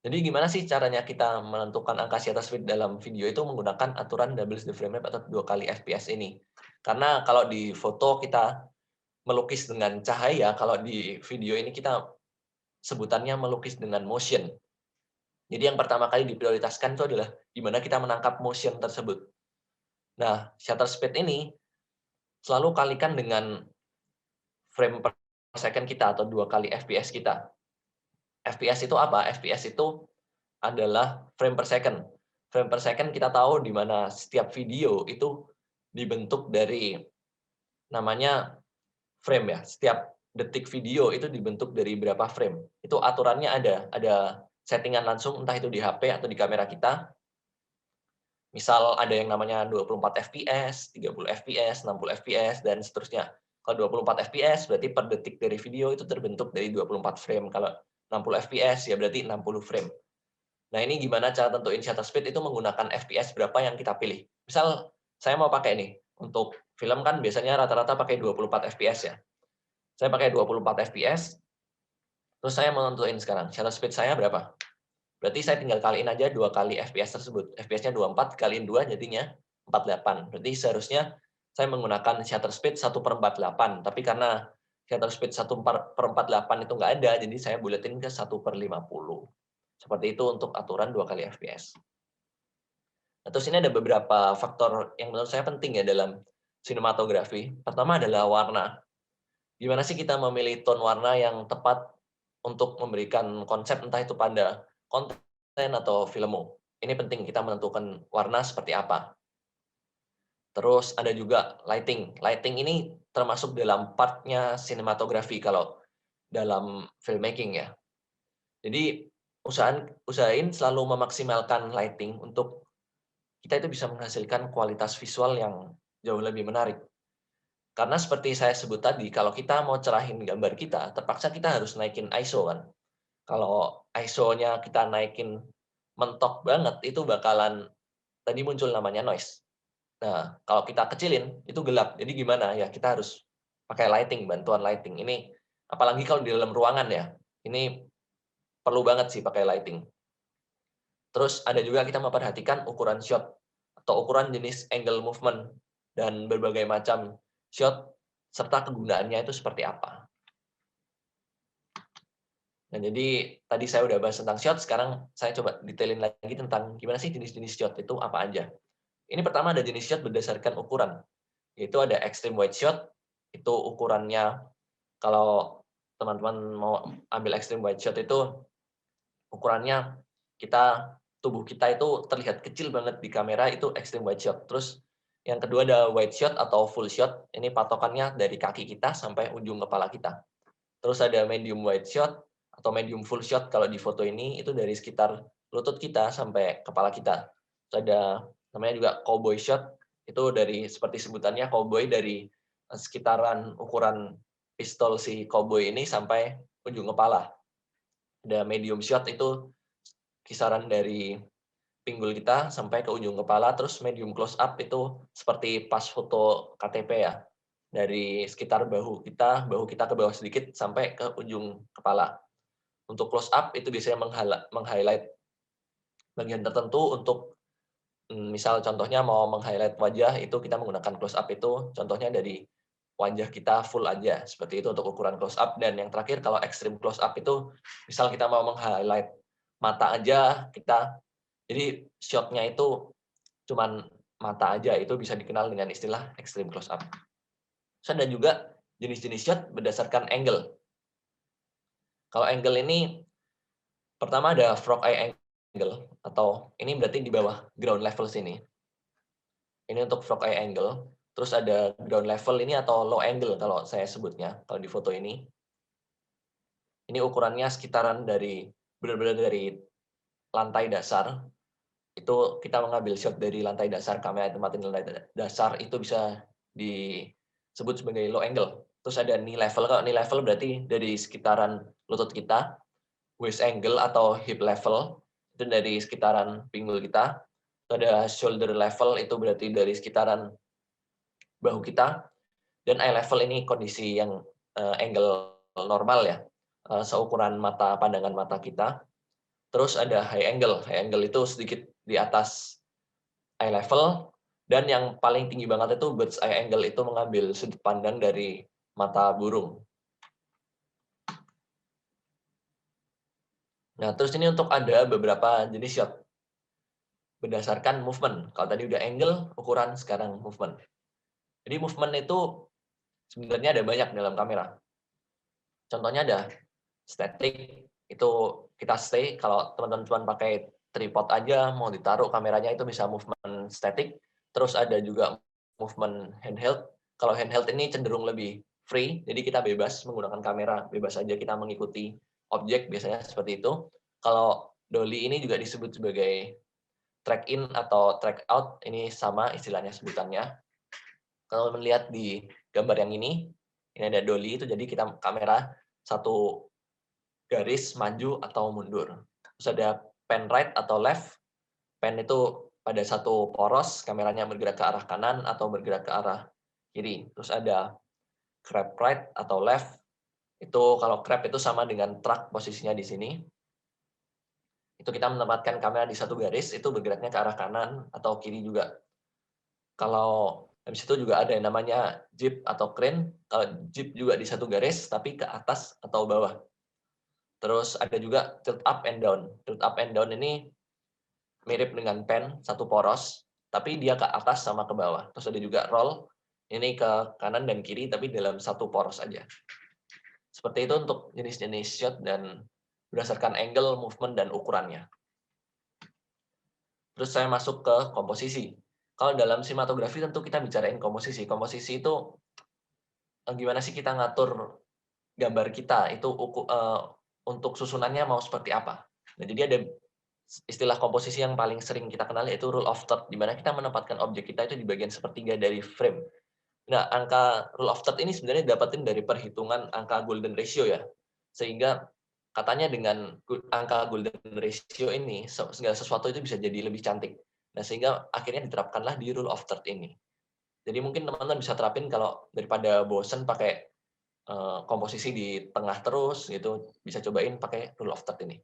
Jadi gimana sih caranya kita menentukan angka shutter speed dalam video itu menggunakan aturan double the frame rate atau 2 kali FPS ini. Karena kalau di foto kita melukis dengan cahaya, kalau di video ini kita sebutannya melukis dengan motion. Jadi yang pertama kali diprioritaskan itu adalah gimana kita menangkap motion tersebut. Nah, shutter speed ini selalu kalikan dengan frame per second kita atau 2 kali FPS kita. FPS itu apa? FPS itu adalah frame per second. Frame per second kita tahu di mana setiap video itu dibentuk dari namanya frame ya. Setiap detik video itu dibentuk dari berapa frame. Itu aturannya ada settingan langsung entah itu di HP atau di kamera kita. Misal ada yang namanya 24 fps, 30 fps, 60 fps, dan seterusnya. Kalau 24 fps berarti per detik dari video itu terbentuk dari 24 frame. Kalau 60 fps ya berarti 60 frame. Nah, ini gimana cara tentuin shutter speed itu menggunakan fps berapa yang kita pilih. Misal saya mau pakai nih, untuk film kan biasanya rata-rata pakai 24 fps ya. Saya pakai 24 fps, terus saya mau nentuin sekarang shutter speed saya berapa. Berarti saya tinggal kaliin aja 2 kali FPS tersebut. FPS-nya 24, kaliin 2 jadinya 48. Berarti seharusnya saya menggunakan shutter speed 1/48. Tapi karena shutter speed 1/48 itu nggak ada, jadi saya buletin ke 1/50. Seperti itu untuk aturan 2 kali FPS. Nah, terus ini ada beberapa faktor yang menurut saya penting ya dalam sinematografi. Pertama adalah warna. Gimana sih kita memilih tone warna yang tepat untuk memberikan konsep entah itu pada konten atau filmmu. Ini penting kita menentukan warna seperti apa. Terus ada juga lighting. Lighting ini termasuk dalam part-nya sinematografi kalau dalam filmmaking ya. Jadi usahain selalu memaksimalkan lighting untuk kita itu bisa menghasilkan kualitas visual yang jauh lebih menarik. Karena seperti saya sebut tadi, kalau kita mau cerahin gambar kita, terpaksa kita harus naikin ISO kan. Kalau ISO-nya kita naikin mentok banget, itu bakalan tadi muncul namanya noise. Nah, kalau kita kecilin, itu gelap. Jadi gimana? Ya, kita harus pakai lighting, bantuan lighting. Ini, apalagi kalau di dalam ruangan ya, ini perlu banget sih pakai lighting. Terus ada juga kita memperhatikan ukuran shot, atau ukuran jenis angle movement, dan berbagai macam shot, serta kegunaannya itu seperti apa. Nah, jadi tadi saya udah bahas tentang shot, sekarang saya coba detailin lagi tentang gimana sih jenis-jenis shot itu apa aja. Ini pertama ada jenis shot berdasarkan ukuran, yaitu ada extreme wide shot, itu ukurannya kalau teman-teman mau ambil extreme wide shot itu ukurannya tubuh kita itu terlihat kecil banget di kamera, itu extreme wide shot. Terus yang kedua ada wide shot atau full shot, ini patokannya dari kaki kita sampai ujung kepala kita. Terus ada medium wide shot atau medium full shot kalau di foto ini itu dari sekitar lutut kita sampai kepala kita. Terus ada namanya juga cowboy shot, itu dari seperti sebutannya cowboy dari sekitaran ukuran pistol si cowboy ini sampai ujung kepala. Ada medium shot itu kisaran dari pinggul kita sampai ke ujung kepala, terus medium close up itu seperti pas foto KTP ya. Dari sekitar bahu kita ke bawah sedikit sampai ke ujung kepala. Untuk close up itu biasanya meng-highlight bagian tertentu untuk misal contohnya mau meng-highlight wajah itu kita menggunakan close up itu contohnya dari wajah kita full aja. Seperti itu untuk ukuran close up. Dan yang terakhir kalau extreme close up itu misal kita mau meng-highlight mata aja jadi shot-nya itu cuman mata aja, itu bisa dikenal dengan istilah extreme close up. Terus ada juga jenis-jenis shot berdasarkan angle. Kalau angle ini, pertama ada frog eye angle, atau ini berarti di bawah ground level sini. Ini untuk frog eye angle. Terus ada ground level ini atau low angle kalau saya sebutnya, kalau di foto ini. Ini ukurannya sekitaran dari, benar-benar dari lantai dasar. Itu kita mengambil shot dari lantai dasar, kamera tempatin lantai dasar, itu bisa disebut sebagai low angle. Terus ada knee level, kalau knee level berarti dari sekitaran lutut kita, waist angle atau hip level, itu dari sekitaran pinggul kita, Ada shoulder level, itu berarti dari sekitaran bahu kita, dan eye level ini kondisi yang angle normal ya, seukuran mata, pandangan mata kita. Terus ada high angle itu sedikit di atas eye level, dan yang paling tinggi banget itu bird's eye angle, itu mengambil sudut pandang dari mata burung. Nah, terus ini untuk ada beberapa jenis shot berdasarkan movement. Kalau tadi udah angle, ukuran, sekarang movement. Jadi movement itu sebenarnya ada banyak dalam kamera. Contohnya ada static, itu kita stay, kalau teman-teman pakai tripod aja, mau ditaruh kameranya itu bisa movement static. Terus ada juga movement handheld. Kalau handheld ini cenderung lebih free, jadi kita bebas menggunakan kamera, bebas aja kita mengikuti objek, biasanya seperti itu. Kalau dolly ini juga disebut sebagai track in atau track out, ini sama istilahnya sebutannya. Kalau melihat di gambar yang ini ada dolly, itu jadi kita kamera satu garis maju atau mundur. Terus ada pan right atau left. Pan itu pada satu poros, kameranya bergerak ke arah kanan atau bergerak ke arah kiri. Terus ada crab right atau left. Itu kalau crab itu sama dengan truck, posisinya di sini. Itu kita menempatkan kamera di satu garis, itu bergeraknya ke arah kanan atau kiri juga. Kalau habis itu juga ada yang namanya jib atau crane. Kalau jib juga di satu garis, tapi ke atas atau bawah. Terus ada juga tilt up and down. Tilt up and down ini mirip dengan pen, satu poros, tapi dia ke atas sama ke bawah. Terus ada juga roll, ini ke kanan dan kiri, tapi dalam satu poros aja. Seperti itu untuk jenis-jenis shot dan berdasarkan angle, movement, dan ukurannya. Terus saya masuk ke komposisi. Kalau dalam sinematografi tentu kita bicarain komposisi. Komposisi itu gimana sih kita ngatur gambar kita, itu untuk susunannya mau seperti apa. Nah, jadi ada istilah komposisi yang paling sering kita kenal yaitu rule of third, di mana kita menempatkan objek kita itu di bagian sepertiga dari frame. Nah, angka rule of third ini sebenarnya dapatin dari perhitungan angka golden ratio ya. Sehingga katanya dengan angka golden ratio ini, segala sesuatu itu bisa jadi lebih cantik. Nah, sehingga akhirnya diterapkanlah di rule of third ini. Jadi mungkin teman-teman bisa terapin kalau daripada bosen pakai komposisi di tengah terus, gitu, bisa cobain pakai rule of third ini.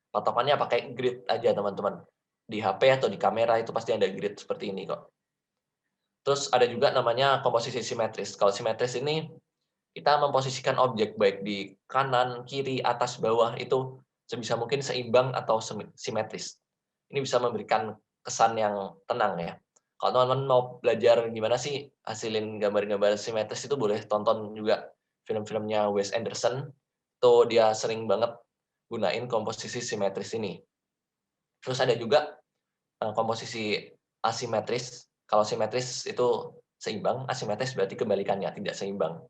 Patokannya pakai grid aja teman-teman. Di HP atau di kamera itu pasti ada grid seperti ini kok. Terus ada juga namanya komposisi simetris. Kalau simetris ini kita memposisikan objek baik di kanan, kiri, atas, bawah itu sebisa mungkin seimbang atau simetris. Ini bisa memberikan kesan yang tenang ya. Kalau teman-teman mau belajar gimana sih hasilin gambar-gambar simetris, itu boleh tonton juga film-filmnya Wes Anderson. Tuh dia sering banget gunain komposisi simetris ini. Terus ada juga komposisi asimetris. Kalau simetris itu seimbang, asimetris berarti kebalikannya, tidak seimbang.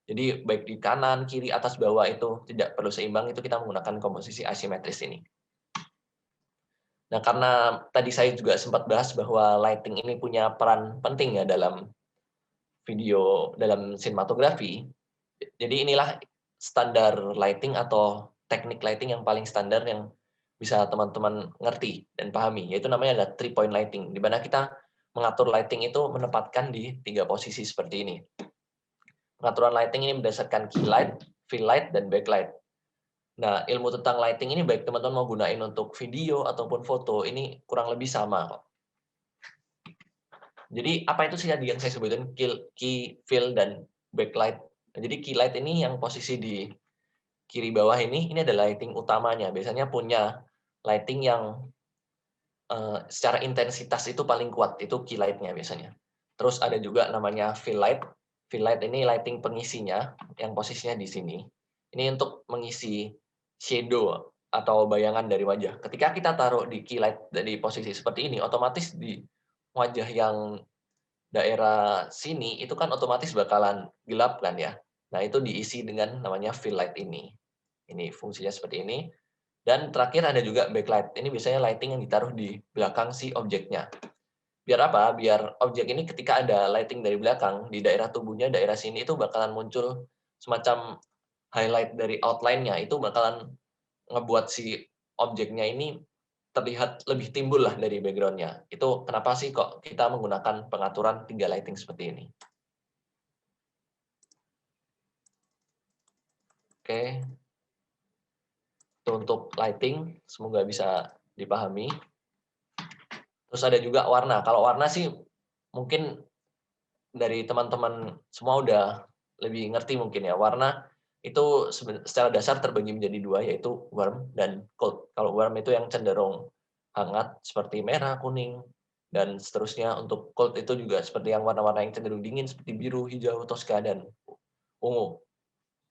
Jadi baik di kanan, kiri, atas, bawah itu tidak perlu seimbang, itu kita menggunakan komposisi asimetris ini. Nah, karena tadi saya juga sempat bahas bahwa lighting ini punya peran penting ya dalam video, dalam sinematografi. Jadi inilah standar lighting atau teknik lighting yang paling standar yang bisa teman-teman ngerti dan pahami, yaitu namanya adalah 3-point lighting, di mana kita mengatur lighting itu menempatkan di 3 posisi seperti ini. Pengaturan lighting ini berdasarkan key light, fill light, dan backlight. Nah, ilmu tentang lighting ini baik teman-teman mau gunain untuk video ataupun foto, ini kurang lebih sama kok. Jadi apa itu sih yang saya sebutin key, fill, dan backlight. Nah, jadi key light ini yang posisi di kiri bawah ini adalah lighting utamanya. Biasanya punya lighting yang secara intensitas itu paling kuat, itu key light-nya biasanya. Terus ada juga namanya fill light. Fill light ini lighting pengisinya, yang posisinya di sini. Ini untuk mengisi shadow atau bayangan dari wajah. Ketika kita taruh di key light dari posisi seperti ini, otomatis di wajah yang daerah sini itu kan otomatis bakalan gelap kan ya. Nah, itu diisi dengan namanya fill light ini. Ini fungsinya seperti ini. Dan terakhir ada juga backlight. Ini biasanya lighting yang ditaruh di belakang si objeknya. Biar apa? Biar objek ini ketika ada lighting dari belakang, di daerah tubuhnya, daerah sini itu bakalan muncul semacam highlight dari outline-nya. Itu bakalan ngebuat si objeknya ini terlihat lebih timbul lah dari background-nya. Itu kenapa sih kok kita menggunakan pengaturan 3 lighting seperti ini. Oke. Itu untuk lighting, semoga bisa dipahami. Terus ada juga warna. Kalau warna sih mungkin dari teman-teman semua udah lebih ngerti mungkin ya. Warna itu secara dasar terbagi menjadi 2, yaitu warm dan cold. Kalau warm itu yang cenderung hangat seperti merah, kuning, dan seterusnya. Untuk cold itu juga seperti yang warna-warna yang cenderung dingin seperti biru, hijau, toska, dan ungu.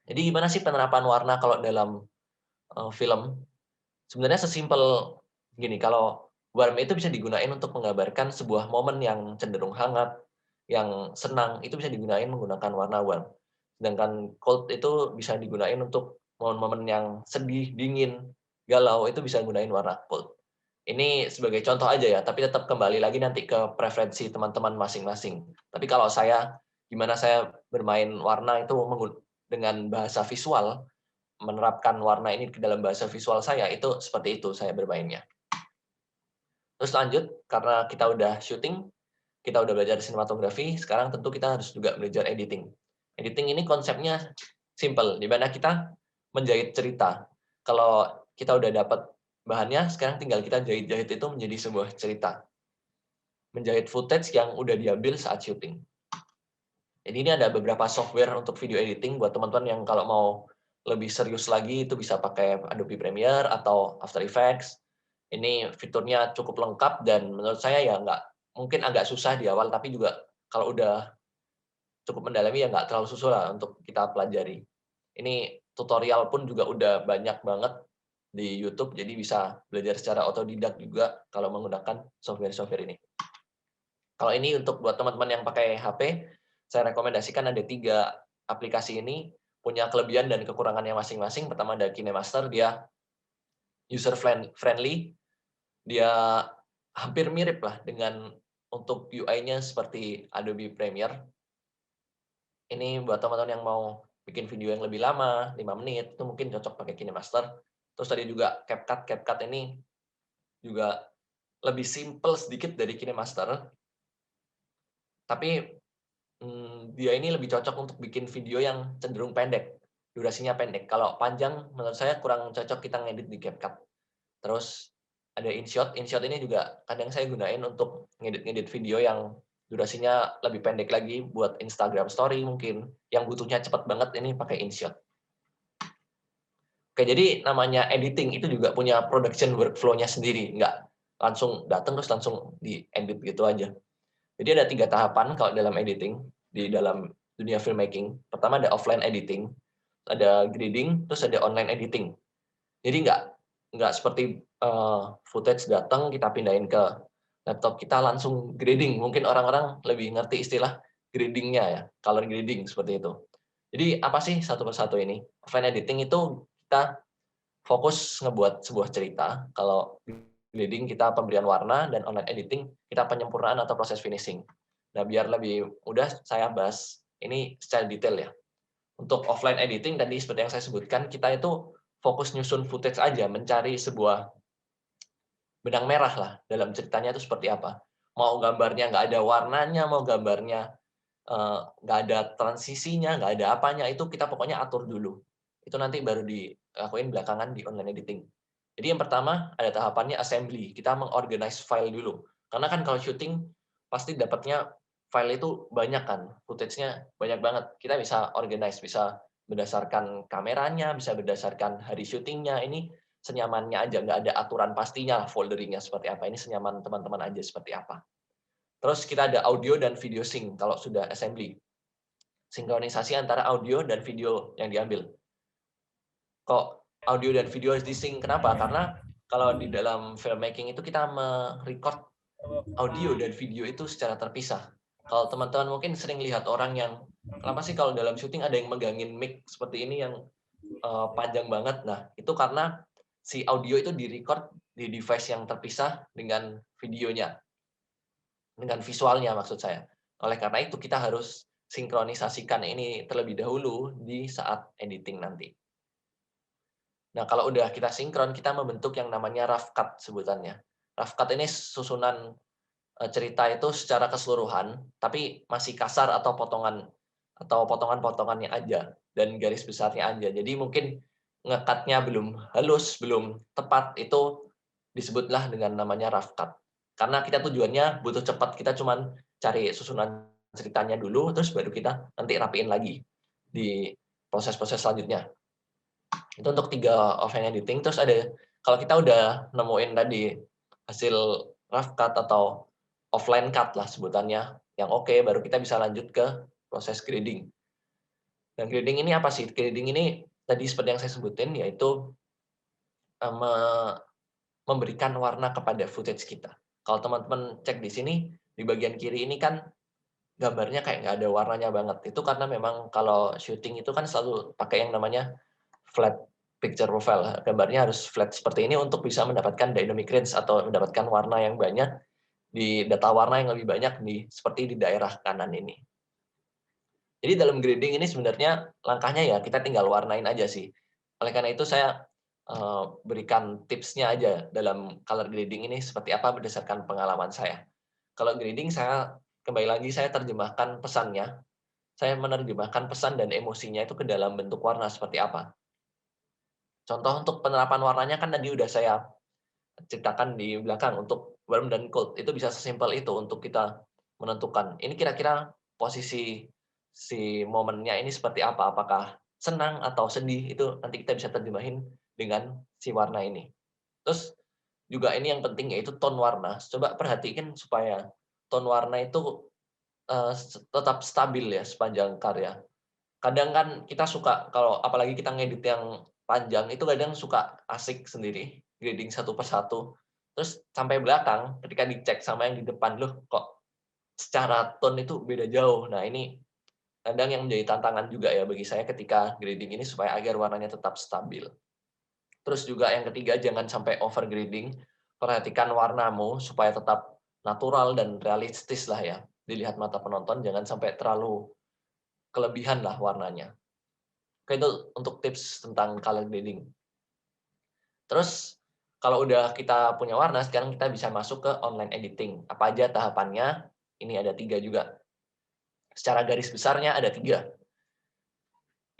Jadi gimana sih penerapan warna kalau dalam film? Sebenarnya sesimpel gini, kalau warm itu bisa digunakan untuk menggambarkan sebuah momen yang cenderung hangat, yang senang, itu bisa digunakan menggunakan warna warm. Sedangkan cold itu bisa digunakan untuk momen-momen yang sedih, dingin, galau, itu bisa gunain warna cold. Ini sebagai contoh aja ya, tapi tetap kembali lagi nanti ke preferensi teman-teman masing-masing. Tapi kalau saya, gimana saya bermain warna itu dengan bahasa visual, menerapkan warna ini ke dalam bahasa visual saya, itu seperti itu saya bermainnya. Terus lanjut, karena kita udah syuting, kita udah belajar sinematografi, sekarang tentu kita harus juga belajar editing. Editing ini konsepnya simple, di mana kita menjahit cerita. Kalau kita udah dapat bahannya, sekarang tinggal kita jahit-jahit itu menjadi sebuah cerita. Menjahit footage yang udah diambil saat syuting. Jadi ini ada beberapa software untuk video editing buat teman-teman yang kalau mau lebih serius lagi itu bisa pakai Adobe Premiere atau After Effects. Ini fiturnya cukup lengkap dan menurut saya ya mungkin agak susah di awal, tapi juga kalau udah cukup mendalami ya nggak terlalu susah lah untuk kita pelajari. Ini tutorial pun juga udah banyak banget di YouTube, jadi bisa belajar secara otodidak juga kalau menggunakan software-software ini. Kalau ini untuk buat teman-teman yang pakai HP, saya rekomendasikan ada 3 aplikasi ini, punya kelebihan dan kekurangannya masing-masing. Pertama ada KineMaster, dia user friendly, dia hampir mirip lah dengan untuk UI-nya seperti Adobe Premiere. Ini buat teman-teman yang mau bikin video yang lebih lama, 5 menit, itu mungkin cocok pakai KineMaster. Terus tadi juga CapCut ini juga lebih simple sedikit dari KineMaster, tapi dia ini lebih cocok untuk bikin video yang cenderung pendek, durasinya pendek. Kalau panjang, menurut saya kurang cocok kita ngedit di CapCut. Terus ada InShot ini juga kadang saya gunain untuk ngedit-ngedit video yang durasinya lebih pendek lagi buat Instagram Story mungkin, yang butuhnya cepat banget ini pakai InShot. Oke, jadi namanya editing itu juga punya production workflow-nya sendiri, nggak langsung datang terus langsung di-edit gitu aja. Jadi ada 3 tahapan kalau dalam editing, di dalam dunia filmmaking. Pertama ada offline editing, ada grading, terus ada online editing. Jadi nggak seperti footage datang kita pindahin ke laptop kita langsung grading. Mungkin orang-orang lebih ngerti istilah grading-nya ya, color grading seperti itu. Jadi apa sih satu persatu ini? Offline editing itu kita fokus ngebuat sebuah cerita. Kalau grading kita pemberian warna, dan online editing kita penyempurnaan atau proses finishing. Nah, biar lebih mudah saya bahas ini secara detail ya. Untuk offline editing tadi seperti yang saya sebutkan, kita itu fokus nyusun footage aja, mencari sebuah benang merah lah dalam ceritanya itu seperti apa. Mau gambarnya nggak ada warnanya, mau gambarnya nggak ada transisinya, nggak ada apanya, itu kita pokoknya atur dulu. Itu nanti baru dilakuin belakangan di online editing. Jadi yang pertama ada tahapannya assembly, kita mengorganize file dulu. Karena kan kalau syuting pasti dapatnya file itu banyak kan, footage-nya banyak banget. Kita bisa organize, bisa berdasarkan kameranya, bisa berdasarkan hari syutingnya. Ini senyamannya aja, nggak ada aturan pastinya folderingnya seperti apa. Ini senyaman teman-teman aja seperti apa. Terus kita ada audio dan video sync kalau sudah assembly. Sinkronisasi antara audio dan video yang diambil. Kok audio dan video harus di-sync? Kenapa? Karena kalau di dalam filmmaking itu kita merecord audio dan video itu secara terpisah. Kalau teman-teman mungkin sering lihat orang yang, kenapa sih kalau dalam syuting ada yang megangin mic seperti ini yang panjang banget? Nah, itu karena si audio itu di-record di device yang terpisah dengan videonya. Dengan visualnya maksud saya. Oleh karena itu kita harus sinkronisasikan ini terlebih dahulu di saat editing nanti. Nah, kalau udah kita sinkron, kita membentuk yang namanya rough cut sebutannya. Rough cut ini susunan cerita itu secara keseluruhan, tapi masih kasar atau potongan-potongannya aja dan garis besarnya aja. Jadi mungkin ngekatnya belum halus, belum tepat, itu disebutlah dengan namanya rough cut. Karena kita tujuannya butuh cepat, kita cuman cari susunan ceritanya dulu, terus baru kita nanti rapiin lagi di proses-proses selanjutnya. Itu untuk 3 offline editing. Terus ada, kalau kita udah nemuin tadi hasil rough cut atau offline cut lah sebutannya, yang oke, baru kita bisa lanjut ke proses grading. Dan grading ini apa sih? Grading ini tadi seperti yang saya sebutin, yaitu memberikan warna kepada footage kita. Kalau teman-teman cek di sini, di bagian kiri ini kan gambarnya kayak nggak ada warnanya banget. Itu karena memang kalau syuting itu kan selalu pakai yang namanya flat picture profile. Gambarnya harus flat seperti ini untuk bisa mendapatkan dynamic range atau mendapatkan warna yang banyak di data warna yang lebih banyak seperti di daerah kanan ini. Jadi dalam grading ini sebenarnya langkahnya ya kita tinggal warnain aja sih. Oleh karena itu saya berikan tipsnya aja dalam color grading ini seperti apa berdasarkan pengalaman saya. Kalau grading saya kembali lagi saya terjemahkan pesannya. Saya menerjemahkan pesan dan emosinya itu ke dalam bentuk warna seperti apa. Contoh untuk penerapan warnanya kan tadi udah saya ceritakan di belakang untuk warm dan cold. Itu bisa sesimpel itu untuk kita menentukan. Ini kira-kira posisi si momennya ini seperti apa? Apakah senang atau sedih? Itu nanti kita bisa terjemahin dengan si warna ini. Terus juga ini yang penting yaitu tone warna. Coba perhatikan supaya tone warna itu tetap stabil ya sepanjang karya. Kadang kan kita suka kalau apalagi kita ngedit yang panjang itu kadang suka asik sendiri, grading satu persatu. Terus sampai belakang ketika dicek sama yang di depan, loh kok secara tone itu beda jauh. Nah, ini kadang yang menjadi tantangan juga ya bagi saya ketika grading ini supaya agar warnanya tetap stabil. Terus juga yang ketiga jangan sampai over grading. Perhatikan warnamu supaya tetap natural dan realistis lah ya dilihat mata penonton, jangan sampai terlalu kelebihan lah warnanya. Oke, itu untuk tips tentang color grading. Terus, kalau udah kita punya warna, sekarang kita bisa masuk ke online editing. Apa aja tahapannya? Ini ada 3 juga. Secara garis besarnya ada 3.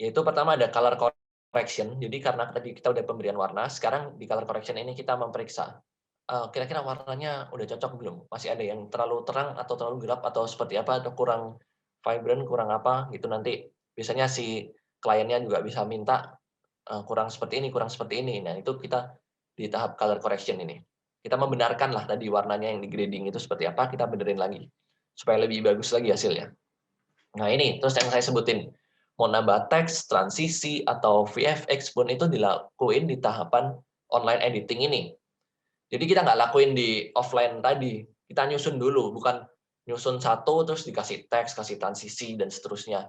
Yaitu pertama ada color correction. Jadi karena tadi kita udah pemberian warna, sekarang di color correction ini kita memeriksa. Kira-kira warnanya udah cocok belum? Masih ada yang terlalu terang atau terlalu gelap atau seperti apa? Atau kurang vibrant, kurang apa? Gitu nanti. Biasanya si kliennya juga bisa minta kurang seperti ini, kurang seperti ini. Nah, itu kita di tahap color correction ini. Kita membenarkan lah tadi warnanya yang di grading itu seperti apa, kita benerin lagi. Supaya lebih bagus lagi hasilnya. Nah, ini terus yang saya sebutin. Mau nambah teks, transisi, atau VFX pun itu dilakuin di tahapan online editing ini. Jadi kita nggak lakuin di offline tadi. Kita nyusun dulu, bukan nyusun satu, terus dikasih teks, kasih transisi, dan seterusnya.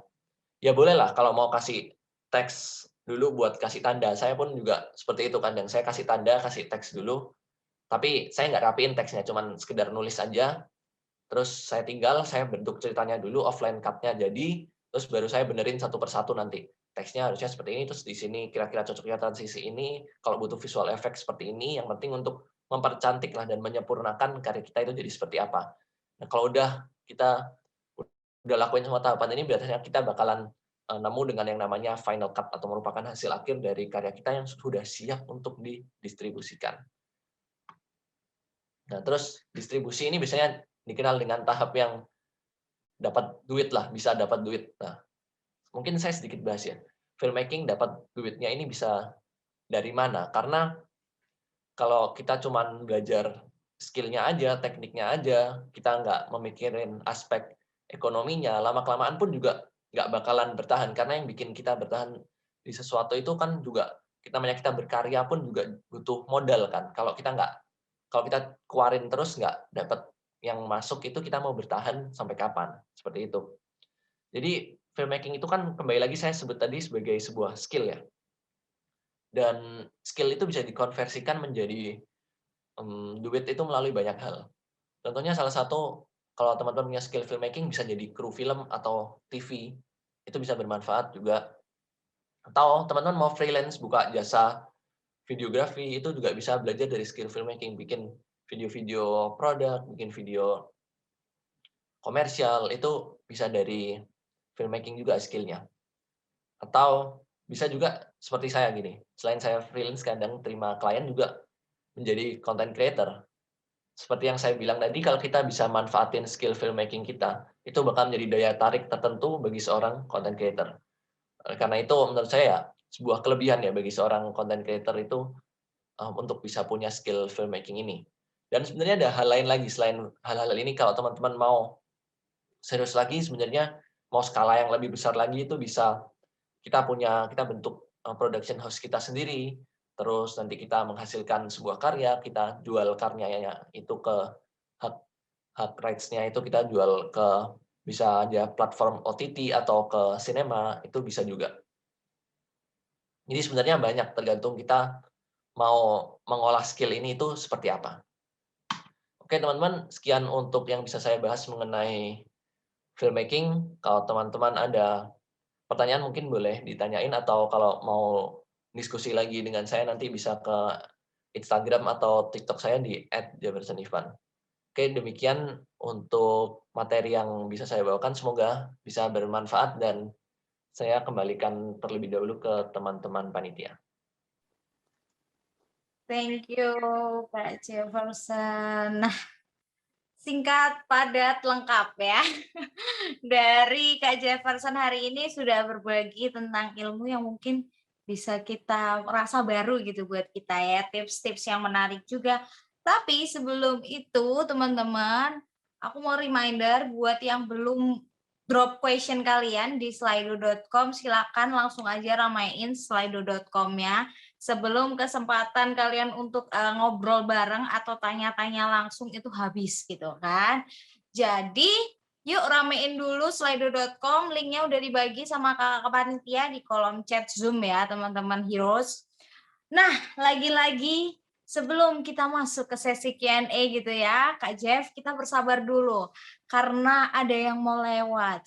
Ya bolehlah kalau mau kasih teks dulu buat kasih tanda. Saya pun juga seperti itu kadang. Saya kasih tanda, kasih teks dulu. Tapi saya nggak rapiin teksnya, cuman sekedar nulis aja. Terus saya bentuk ceritanya dulu, offline cut-nya jadi, terus baru saya benerin satu persatu nanti. Teksnya harusnya seperti ini, terus di sini kira-kira cocoknya transisi ini, kalau butuh visual effect seperti ini, yang penting untuk mempercantik lah dan menyempurnakan karya kita itu jadi seperti apa. Nah, kalau kita udah lakuin semua tahapan ini, biasanya kita bakalan nemu dengan yang namanya final cut atau merupakan hasil akhir dari karya kita yang sudah siap untuk didistribusikan. Nah, terus distribusi ini biasanya dikenal dengan tahap yang dapat duit lah, bisa dapat duit. Nah, mungkin saya sedikit bahas ya. Filmmaking dapat duitnya ini bisa dari mana? Karena kalau kita cuma belajar skill-nya aja, tekniknya aja, kita nggak memikirin aspek ekonominya, lama-kelamaan pun juga nggak bakalan bertahan. Karena yang bikin kita bertahan di sesuatu itu kan juga, namanya kita berkarya pun juga butuh modal kan. Kalau kita keluarin terus nggak dapat yang masuk itu, kita mau bertahan sampai kapan? Seperti itu. Jadi filmmaking itu kan kembali lagi saya sebut tadi sebagai sebuah skill ya. Dan skill itu bisa dikonversikan menjadi duit itu melalui banyak hal. Contohnya salah satu, kalau teman-teman punya skill filmmaking bisa jadi kru film atau TV, itu bisa bermanfaat juga. Atau teman-teman mau freelance buka jasa videografi, itu juga bisa belajar dari skill filmmaking, bikin video-video produk, bikin video komersial, itu bisa dari filmmaking juga skill-nya. Atau bisa juga seperti saya gini, selain saya freelance kadang terima klien juga menjadi content creator. Seperti yang saya bilang tadi, kalau kita bisa manfaatin skill filmmaking kita, itu bakal menjadi daya tarik tertentu bagi seorang content creator. Karena itu menurut saya sebuah kelebihan ya bagi seorang content creator itu untuk bisa punya skill filmmaking ini. Dan sebenarnya ada hal lain lagi selain hal-hal ini, kalau teman-teman mau serius lagi, sebenarnya mau skala yang lebih besar lagi, itu bisa kita bentuk production house kita sendiri, terus nanti kita menghasilkan sebuah karya, kita jual karyanya itu ke hak rights-nya itu kita jual ke bisa aja platform OTT atau ke sinema, itu bisa juga. Jadi sebenarnya banyak, tergantung kita mau mengolah skill ini itu seperti apa. Oke teman-teman, sekian untuk yang bisa saya bahas mengenai filmmaking. Kalau teman-teman ada pertanyaan mungkin boleh ditanyain, atau kalau mau diskusi lagi dengan saya nanti bisa ke Instagram atau TikTok saya di @jabersenivan. Oke, demikian untuk materi yang bisa saya bawakan. Semoga bisa bermanfaat dan saya kembalikan terlebih dahulu ke teman-teman panitia. Thank you, Kak Jefferson. Nah, singkat, padat, lengkap ya. Dari Kak Jefferson hari ini sudah berbagi tentang ilmu yang mungkin bisa kita rasa baru gitu buat kita ya, tips-tips yang menarik juga. Tapi sebelum itu teman-teman, aku mau reminder buat yang belum drop question kalian di slido.com, silakan langsung aja ramein slido.com-nya sebelum kesempatan kalian untuk ngobrol bareng atau tanya-tanya langsung itu habis gitu kan. Jadi yuk ramein dulu slido.com, linknya udah dibagi sama kakak panitia di kolom chat Zoom ya teman-teman heroes. Nah, lagi-lagi sebelum kita masuk ke sesi Q&A gitu ya, Kak Jeff, kita bersabar dulu karena ada yang mau lewat.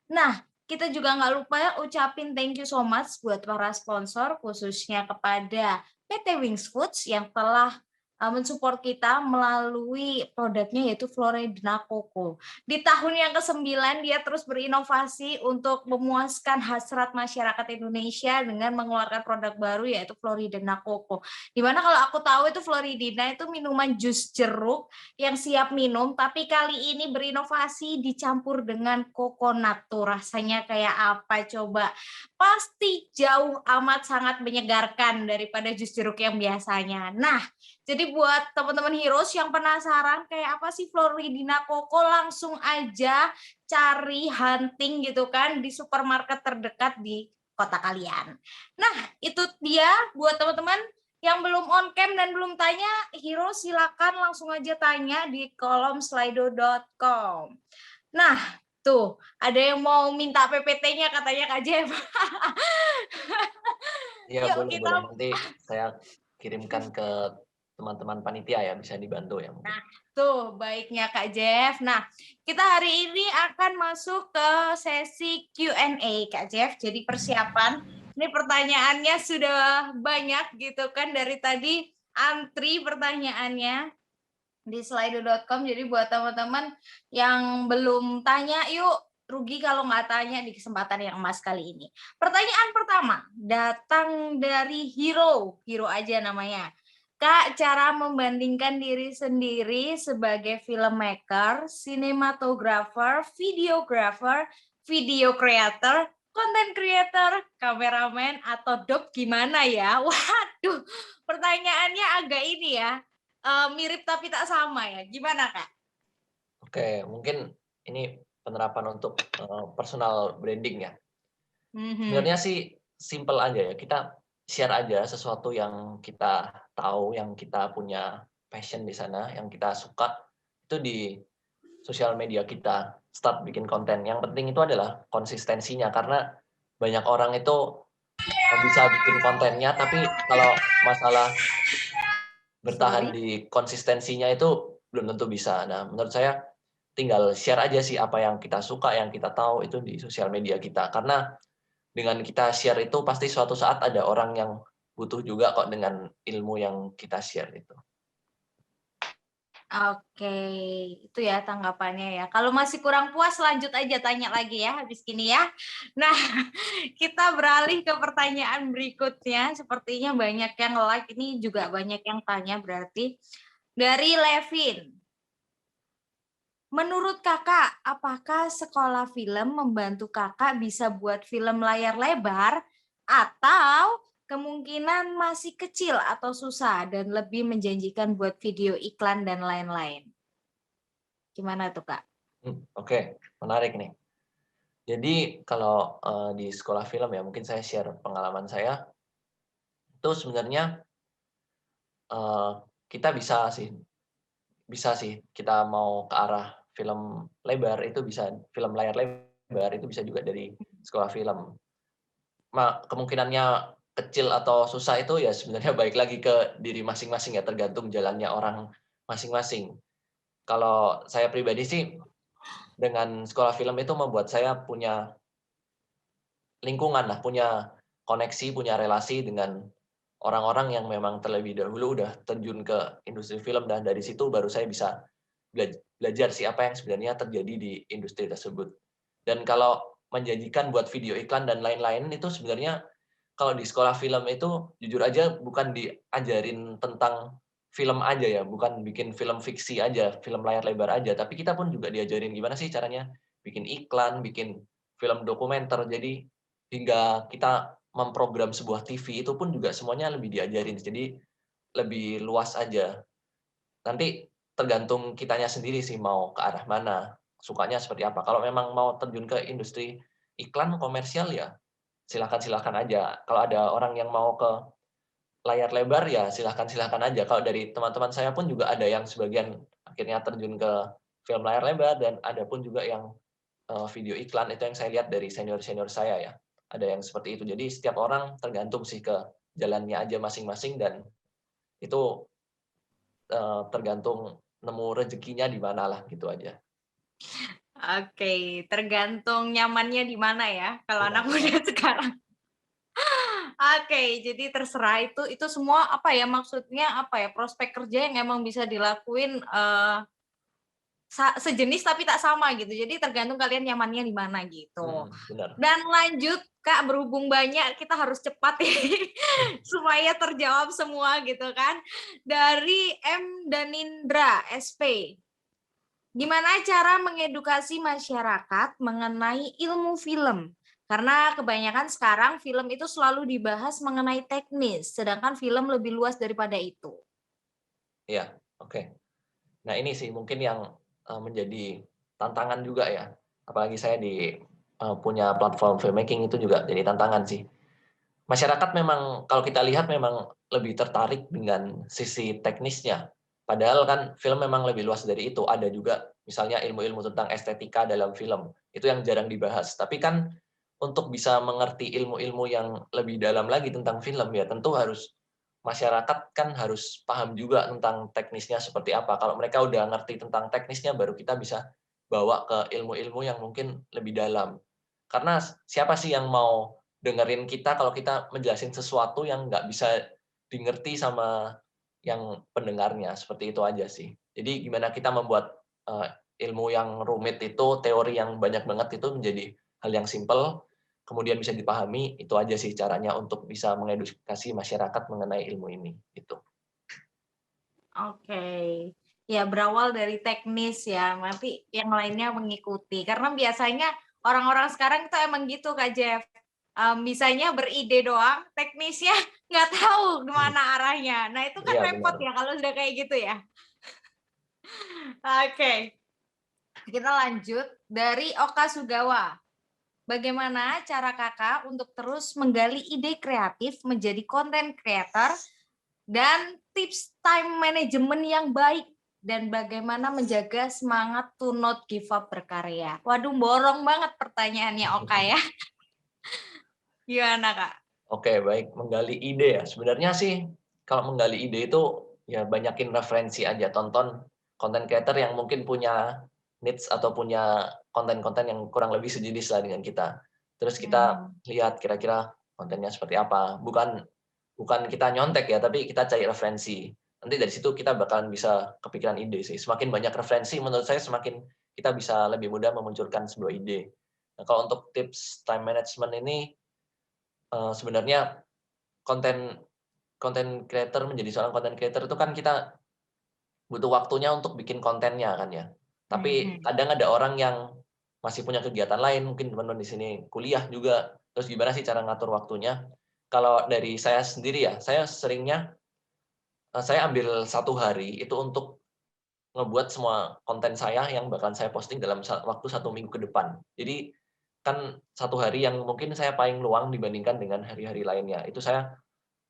Nah, kita juga nggak lupa ya ucapin thank you so much buat para sponsor, khususnya kepada PT Wings Foods yang telah mensupport kita melalui produknya yaitu Floridina Coco. Di tahun yang ke-9 dia terus berinovasi untuk memuaskan hasrat masyarakat Indonesia dengan mengeluarkan produk baru yaitu Floridina Coco. Dimana kalau aku tahu itu Floridina itu minuman jus jeruk yang siap minum, tapi kali ini berinovasi dicampur dengan coconut. Tuh rasanya kayak apa coba? Pasti jauh amat sangat menyegarkan daripada jus jeruk yang biasanya. Nah, jadi buat teman-teman heroes yang penasaran kayak apa sih Floridina Coco, langsung aja cari hunting gitu kan di supermarket terdekat di kota kalian. Nah, itu dia buat teman-teman yang belum on cam dan belum tanya, heroes silakan langsung aja tanya di kolom slido.com. Nah, tuh ada yang mau minta PPT-nya katanya Kak Jeff. Iya, Yuk boleh. Nanti saya kirimkan ke teman-teman panitia ya, bisa dibantu ya mungkin. Nah, tuh baiknya Kak Jeff. Nah, kita hari ini akan masuk ke sesi Q&A Kak Jeff. Jadi persiapan, ini pertanyaannya sudah banyak gitu kan, dari tadi antri pertanyaannya di slido.com. Jadi buat teman-teman yang belum tanya, yuk rugi kalau nggak tanya di kesempatan yang emas kali ini. Pertanyaan pertama datang dari Hero aja namanya. Kak, cara membandingkan diri sendiri sebagai filmmaker, sinematografer, videographer, video creator, content creator, kameramen, atau dop gimana ya? Waduh, pertanyaannya agak ini ya, mirip tapi tak sama ya. Gimana, Kak? Oke, mungkin ini penerapan untuk personal branding ya. Sebenarnya sih simple aja ya, kita share aja sesuatu yang kita tahu, yang kita punya passion di sana, yang kita suka, itu di sosial media kita, start bikin konten. Yang penting itu adalah konsistensinya, karena banyak orang itu bisa bikin kontennya, tapi kalau masalah bertahan di konsistensinya itu belum tentu bisa. Nah, menurut saya tinggal share aja sih apa yang kita suka, yang kita tahu itu di sosial media kita. Karena dengan kita share itu pasti suatu saat ada orang yang butuh juga kok dengan ilmu yang kita share itu. Oke, itu ya tanggapannya ya. Kalau masih kurang puas, lanjut aja tanya lagi ya habis gini ya. Nah, kita beralih ke pertanyaan berikutnya. Sepertinya banyak yang like, ini juga banyak yang tanya berarti. Dari Levin. Menurut kakak, apakah sekolah film membantu kakak bisa buat film layar lebar atau kemungkinan masih kecil atau susah dan lebih menjanjikan buat video iklan dan lain-lain? Gimana tuh, Kak? Oke, menarik nih. Jadi kalau di sekolah film ya, mungkin saya share pengalaman saya, itu sebenarnya kita bisa sih kita mau ke arah film lebar itu bisa, film layar lebar itu bisa juga dari sekolah film. Kemungkinannya kecil atau susah itu ya sebenarnya balik lagi ke diri masing-masing ya, tergantung jalannya orang masing-masing. Kalau saya pribadi sih, dengan sekolah film itu membuat saya punya lingkungan lah, punya koneksi, punya relasi dengan orang-orang yang memang terlebih dahulu udah terjun ke industri film, dan dari situ baru saya bisa belajar sih apa yang sebenarnya terjadi di industri tersebut. Dan kalau menjanjikan buat video iklan dan lain-lain itu sebenarnya kalau di sekolah film itu jujur aja bukan diajarin tentang film aja ya, bukan bikin film fiksi aja, film layar lebar aja, tapi kita pun juga diajarin gimana sih caranya bikin iklan, bikin film dokumenter. Jadi hingga kita memprogram sebuah TV itu pun juga semuanya lebih diajarin. Jadi lebih luas aja. Nanti tergantung kitanya sendiri sih mau ke arah mana, sukanya seperti apa. Kalau memang mau terjun ke industri iklan komersial ya silakan-silakan aja. Kalau ada orang yang mau ke layar lebar ya silahkan-silahkan aja. Kalau dari teman-teman saya pun juga ada yang sebagian akhirnya terjun ke film layar lebar, dan ada pun juga yang video iklan, itu yang saya lihat dari senior-senior saya ya. Ada yang seperti itu. Jadi setiap orang tergantung sih ke jalannya aja masing-masing, dan itu tergantung nemu rezekinya di mana lah, gitu aja. Oke, tergantung nyamannya di mana ya kalau Iya, anak muda benar. sekarang. Oke, jadi terserah itu semua apa ya maksudnya apa ya prospek kerja yang emang bisa dilakuin sejenis tapi tak sama gitu. Jadi tergantung kalian nyamannya di mana gitu. Benar. Dan lanjut Kak, berhubung banyak kita harus cepat ya supaya terjawab semua gitu kan. Dari M Danindra SP. Gimana cara mengedukasi masyarakat mengenai ilmu film? Karena kebanyakan sekarang film itu selalu dibahas mengenai teknis, sedangkan film lebih luas daripada itu. Iya, oke. Nah ini sih mungkin yang menjadi tantangan juga ya, apalagi saya punya platform filmmaking, itu juga jadi tantangan sih. Masyarakat memang kalau kita lihat memang lebih tertarik dengan sisi teknisnya, padahal kan film memang lebih luas dari itu. Ada juga misalnya ilmu-ilmu tentang estetika dalam film, itu yang jarang dibahas. Tapi kan untuk bisa mengerti ilmu-ilmu yang lebih dalam lagi tentang film ya tentu masyarakat kan harus paham juga tentang teknisnya seperti apa. Kalau mereka udah ngerti tentang teknisnya, baru kita bisa bawa ke ilmu-ilmu yang mungkin lebih dalam. Karena siapa sih yang mau dengerin kita kalau kita menjelasin sesuatu yang nggak bisa dimengerti sama yang pendengarnya, seperti itu aja sih. Jadi gimana kita membuat ilmu yang rumit itu, teori yang banyak banget itu menjadi hal yang simpel, kemudian bisa dipahami, itu aja sih caranya untuk bisa mengedukasi masyarakat mengenai ilmu ini, gitu. Oke. Ya, berawal dari teknis ya, nanti yang lainnya mengikuti. Karena biasanya orang-orang sekarang itu emang gitu, Kak Jeff. Bisanya beride doang, teknisnya nggak tahu kemana arahnya. Nah, itu kan Iya, repot benar. ya kalau sudah kayak gitu ya. Oke, kita lanjut dari Oka Sugawa. Bagaimana cara kakak untuk terus menggali ide kreatif menjadi content creator dan tips time management yang baik, dan bagaimana menjaga semangat to not give up berkarya? Waduh, borong banget pertanyaannya Oka ya. Gimana Kak? Oke, baik. Menggali ide ya. Sebenarnya sih kalau menggali ide itu ya banyakin referensi aja. Tonton content creator yang mungkin punya needs atau punya konten-konten yang kurang lebih sejenis lah dengan kita. Terus kita lihat kira-kira kontennya seperti apa. Bukan bukan kita nyontek ya, tapi kita cari referensi. Nanti dari situ kita bakalan bisa kepikiran ide sih. Semakin banyak referensi, menurut saya semakin kita bisa lebih mudah memunculkan sebuah ide. Nah, kalau untuk tips time management ini, sebenarnya konten creator, menjadi seorang content creator itu kan kita butuh waktunya untuk bikin kontennya kan ya. Tapi kadang ada orang yang masih punya kegiatan lain, mungkin teman-teman di sini kuliah juga, terus gimana sih cara ngatur waktunya? Kalau dari saya sendiri ya, saya seringnya saya ambil 1 hari itu untuk ngebuat semua konten saya yang bakalan saya posting dalam waktu 1 minggu ke depan. Jadi kan 1 hari yang mungkin saya paling luang dibandingkan dengan hari-hari lainnya. Itu saya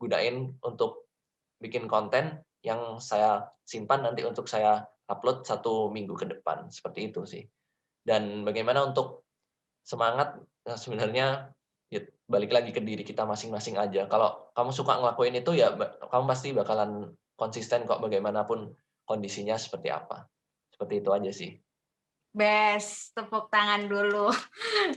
gunain untuk bikin konten yang saya simpan nanti untuk saya upload 1 minggu ke depan, seperti itu sih. Dan bagaimana untuk semangat, sebenarnya ya balik lagi ke diri kita masing-masing aja. Kalau kamu suka ngelakuin itu ya kamu pasti bakalan konsisten kok bagaimanapun kondisinya seperti apa. Seperti itu aja sih. Best, tepuk tangan dulu.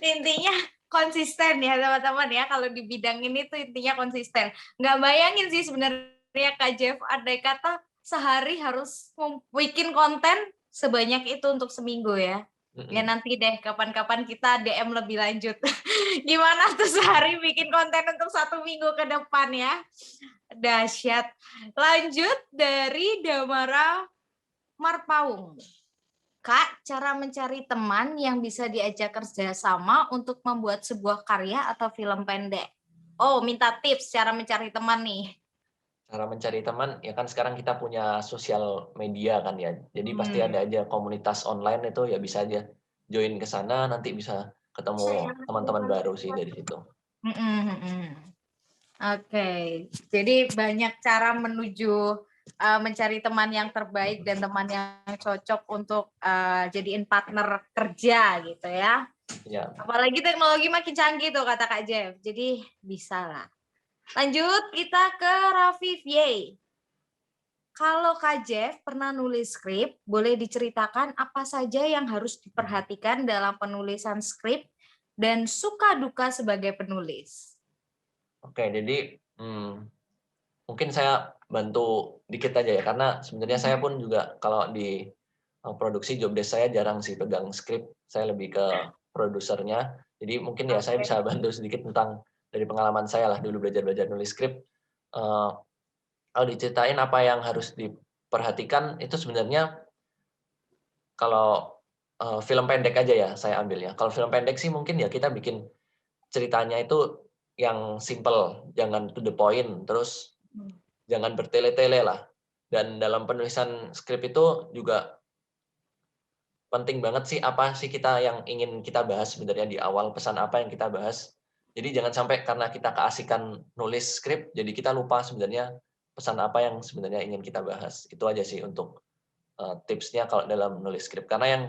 Intinya konsisten ya teman-teman ya, kalau di bidang ini tuh intinya konsisten. Nggak bayangin sih sebenarnya Kak Jeff, andai kata sehari harus bikin konten sebanyak itu untuk seminggu ya. Ya nanti deh kapan-kapan kita DM lebih lanjut. Gimana tuh sehari bikin konten untuk 1 minggu ke depan ya. Dahsyat. Lanjut dari Damara Marpaung. Kak, cara mencari teman yang bisa diajak kerjasama untuk membuat sebuah karya atau film pendek. Oh, minta tips cara mencari teman nih. Cara mencari teman, ya kan sekarang kita punya sosial media kan ya. Jadi pasti ada aja komunitas online itu, ya bisa aja join ke sana, nanti bisa ketemu teman-teman baru sih dari situ. Oke, jadi banyak cara menuju mencari teman yang terbaik dan teman yang cocok untuk jadiin partner kerja gitu ya. Ya. Apalagi teknologi makin canggih tuh kata Kak Jeff, jadi bisa lah. Lanjut kita ke Raffi Vie. Kalau Kak Jeff pernah nulis skrip, boleh diceritakan apa saja yang harus diperhatikan dalam penulisan skrip dan suka duka sebagai penulis. Oke, jadi mungkin saya bantu dikit aja ya, karena sebenarnya saya pun juga kalau di produksi jobdesk saya jarang sih pegang skrip, saya lebih ke produsernya. Jadi mungkin ya saya bisa bantu sedikit tentang dari pengalaman saya lah dulu belajar nulis skrip. Kalau diceritain apa yang harus diperhatikan itu sebenarnya kalau film pendek aja ya saya ambilnya. Kalau film pendek sih mungkin ya kita bikin ceritanya itu yang simple, jangan to the point, terus jangan bertele-tele lah. Dan dalam penulisan skrip itu juga penting banget sih apa sih kita yang ingin kita bahas sebenarnya di awal, pesan apa yang kita bahas. Jadi jangan sampai karena kita keasikan nulis skrip, jadi kita lupa sebenarnya pesan apa yang sebenarnya ingin kita bahas. Itu aja sih untuk tipsnya kalau dalam nulis skrip. Karena yang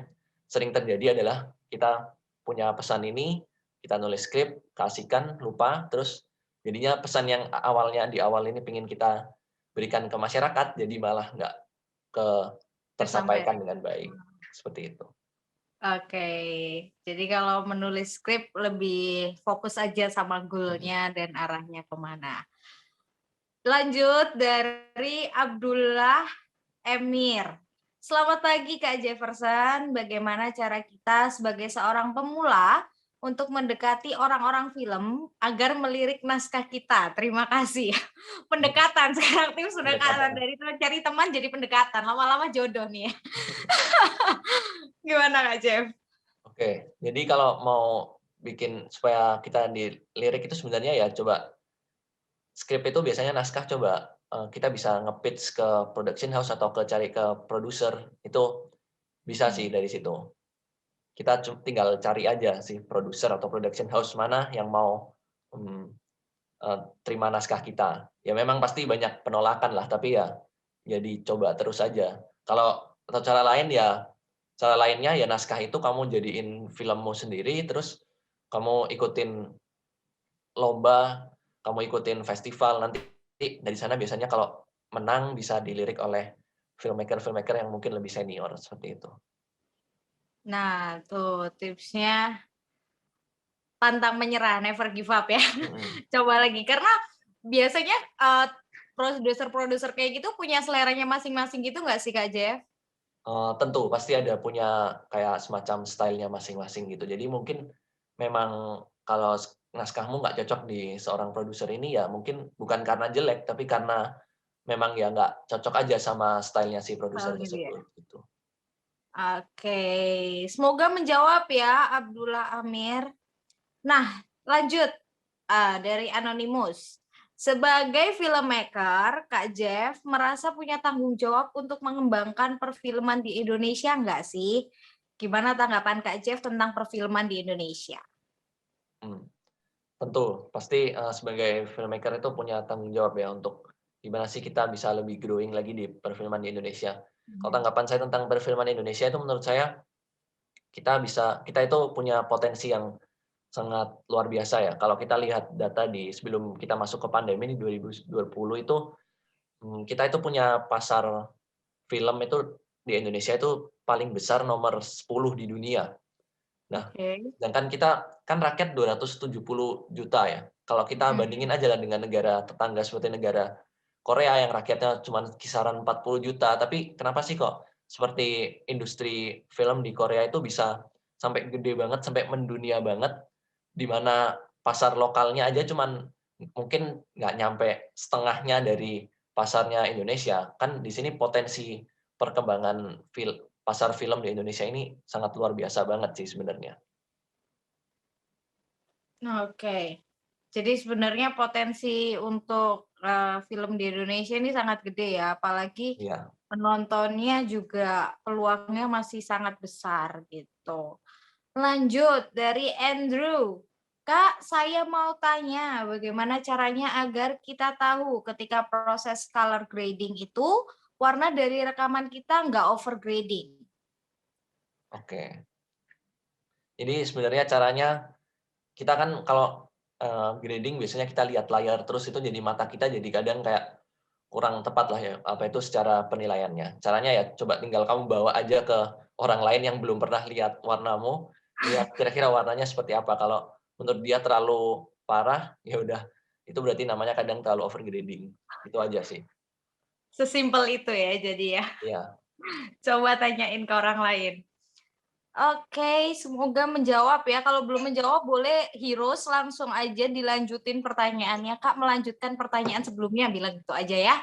sering terjadi adalah kita punya pesan ini, kita nulis skrip, keasikan, lupa, terus jadinya pesan yang awalnya di awal ini pengen kita berikan ke masyarakat, jadi malah nggak tersampaikan dengan baik. Seperti itu. Oke, jadi kalau menulis skrip lebih fokus aja sama goal-nya dan arahnya kemana. Lanjut dari Abdullah Emir. Selamat pagi Kak Jefferson, bagaimana cara kita sebagai seorang pemula untuk mendekati orang-orang film agar melirik naskah kita? Terima kasih. Pendekatan, sekarang tim sudah dari cari teman jadi pendekatan, lama-lama jodoh nih. Gimana Kak Jeff? Oke, jadi kalau mau bikin supaya kita dilirik itu sebenarnya ya coba skrip itu biasanya naskah coba kita bisa nge-pitch ke production house atau cari ke produser, itu bisa sih dari situ. Kita tinggal cari aja sih produser atau production house mana yang mau terima naskah kita. Ya memang pasti banyak penolakan lah, tapi ya dicoba terus aja. Atau cara lainnya ya naskah itu kamu jadiin filmmu sendiri, terus kamu ikutin lomba, kamu ikutin festival, nanti dari sana biasanya kalau menang bisa dilirik oleh filmmaker yang mungkin lebih senior, seperti itu. Nah, tuh tipsnya pantang menyerah, never give up ya. Coba lagi, karena biasanya produser-produser kayak gitu punya seleranya masing-masing gitu nggak sih Kak Jeff? Tentu pasti ada punya kayak semacam style-nya masing-masing gitu. Jadi mungkin memang kalau naskahmu nggak cocok di seorang produser ini ya mungkin bukan karena jelek, tapi karena memang ya nggak cocok aja sama style-nya si Oh produser gitu ya. tersebut gitu. Oke, semoga menjawab ya Abdullah Amir. Nah, lanjut dari Anonymous. Sebagai filmmaker, Kak Jeff merasa punya tanggung jawab untuk mengembangkan perfilman di Indonesia nggak sih? Gimana tanggapan Kak Jeff tentang perfilman di Indonesia? Hmm. Tentu, pasti, sebagai filmmaker itu punya tanggung jawab ya untuk gimana sih kita bisa lebih growing lagi di perfilman di Indonesia. Kalau tanggapan saya tentang perfilman Indonesia itu menurut saya, kita itu punya potensi yang sangat luar biasa ya. Kalau kita lihat data di sebelum kita masuk ke pandemi di 2020 itu, kita itu punya pasar film itu di Indonesia itu paling besar nomor 10 di dunia. Nah, Oke. sedangkan kita kan rakyat 270 juta ya. Kalau kita bandingin aja lah dengan negara tetangga seperti negara Korea yang rakyatnya cuma kisaran 40 juta, tapi kenapa sih kok seperti industri film di Korea itu bisa sampai gede banget, sampai mendunia banget, di mana pasar lokalnya aja cuman mungkin nggak nyampe setengahnya dari pasarnya Indonesia. Kan di sini potensi perkembangan pasar film di Indonesia ini sangat luar biasa banget sih sebenarnya. Oke. Jadi sebenarnya potensi untuk film di Indonesia ini sangat gede ya, apalagi Iya. penontonnya juga peluangnya masih sangat besar gitu. Lanjut dari Andrew. Kak, saya mau tanya bagaimana caranya agar kita tahu ketika proses color grading itu warna dari rekaman kita nggak overgrading. Oke. Jadi sebenarnya caranya kita kan kalau, grading biasanya kita lihat layar terus itu jadi mata kita jadi kadang kayak kurang tepat lah ya, apa itu secara penilaiannya. Caranya ya coba tinggal kamu bawa aja ke orang lain yang belum pernah lihat warnamu, lihat kira-kira warnanya seperti apa. Kalau menurut dia terlalu parah, ya udah itu berarti namanya kadang terlalu overgrading. Itu aja sih. Sesimpel itu ya jadi ya. Iya. Coba tanyain ke orang lain. Oke, semoga menjawab ya. Kalau belum menjawab, boleh Heroes langsung aja dilanjutin pertanyaannya. Kak, melanjutkan pertanyaan sebelumnya, bilang gitu aja ya.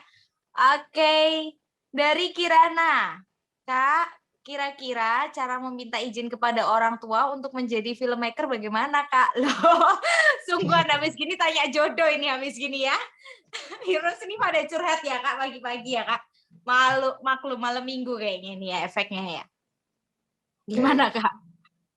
Oke, dari Kirana. Kak, kira-kira cara meminta izin kepada orang tua untuk menjadi filmmaker bagaimana, Kak? Loh, sungguhan habis gini tanya jodoh ini habis gini ya. Heroes ini pada curhat ya, Kak, pagi-pagi ya, Kak. Maklum malam minggu kayaknya ini ya efeknya ya. Gimana, Oke. Kak?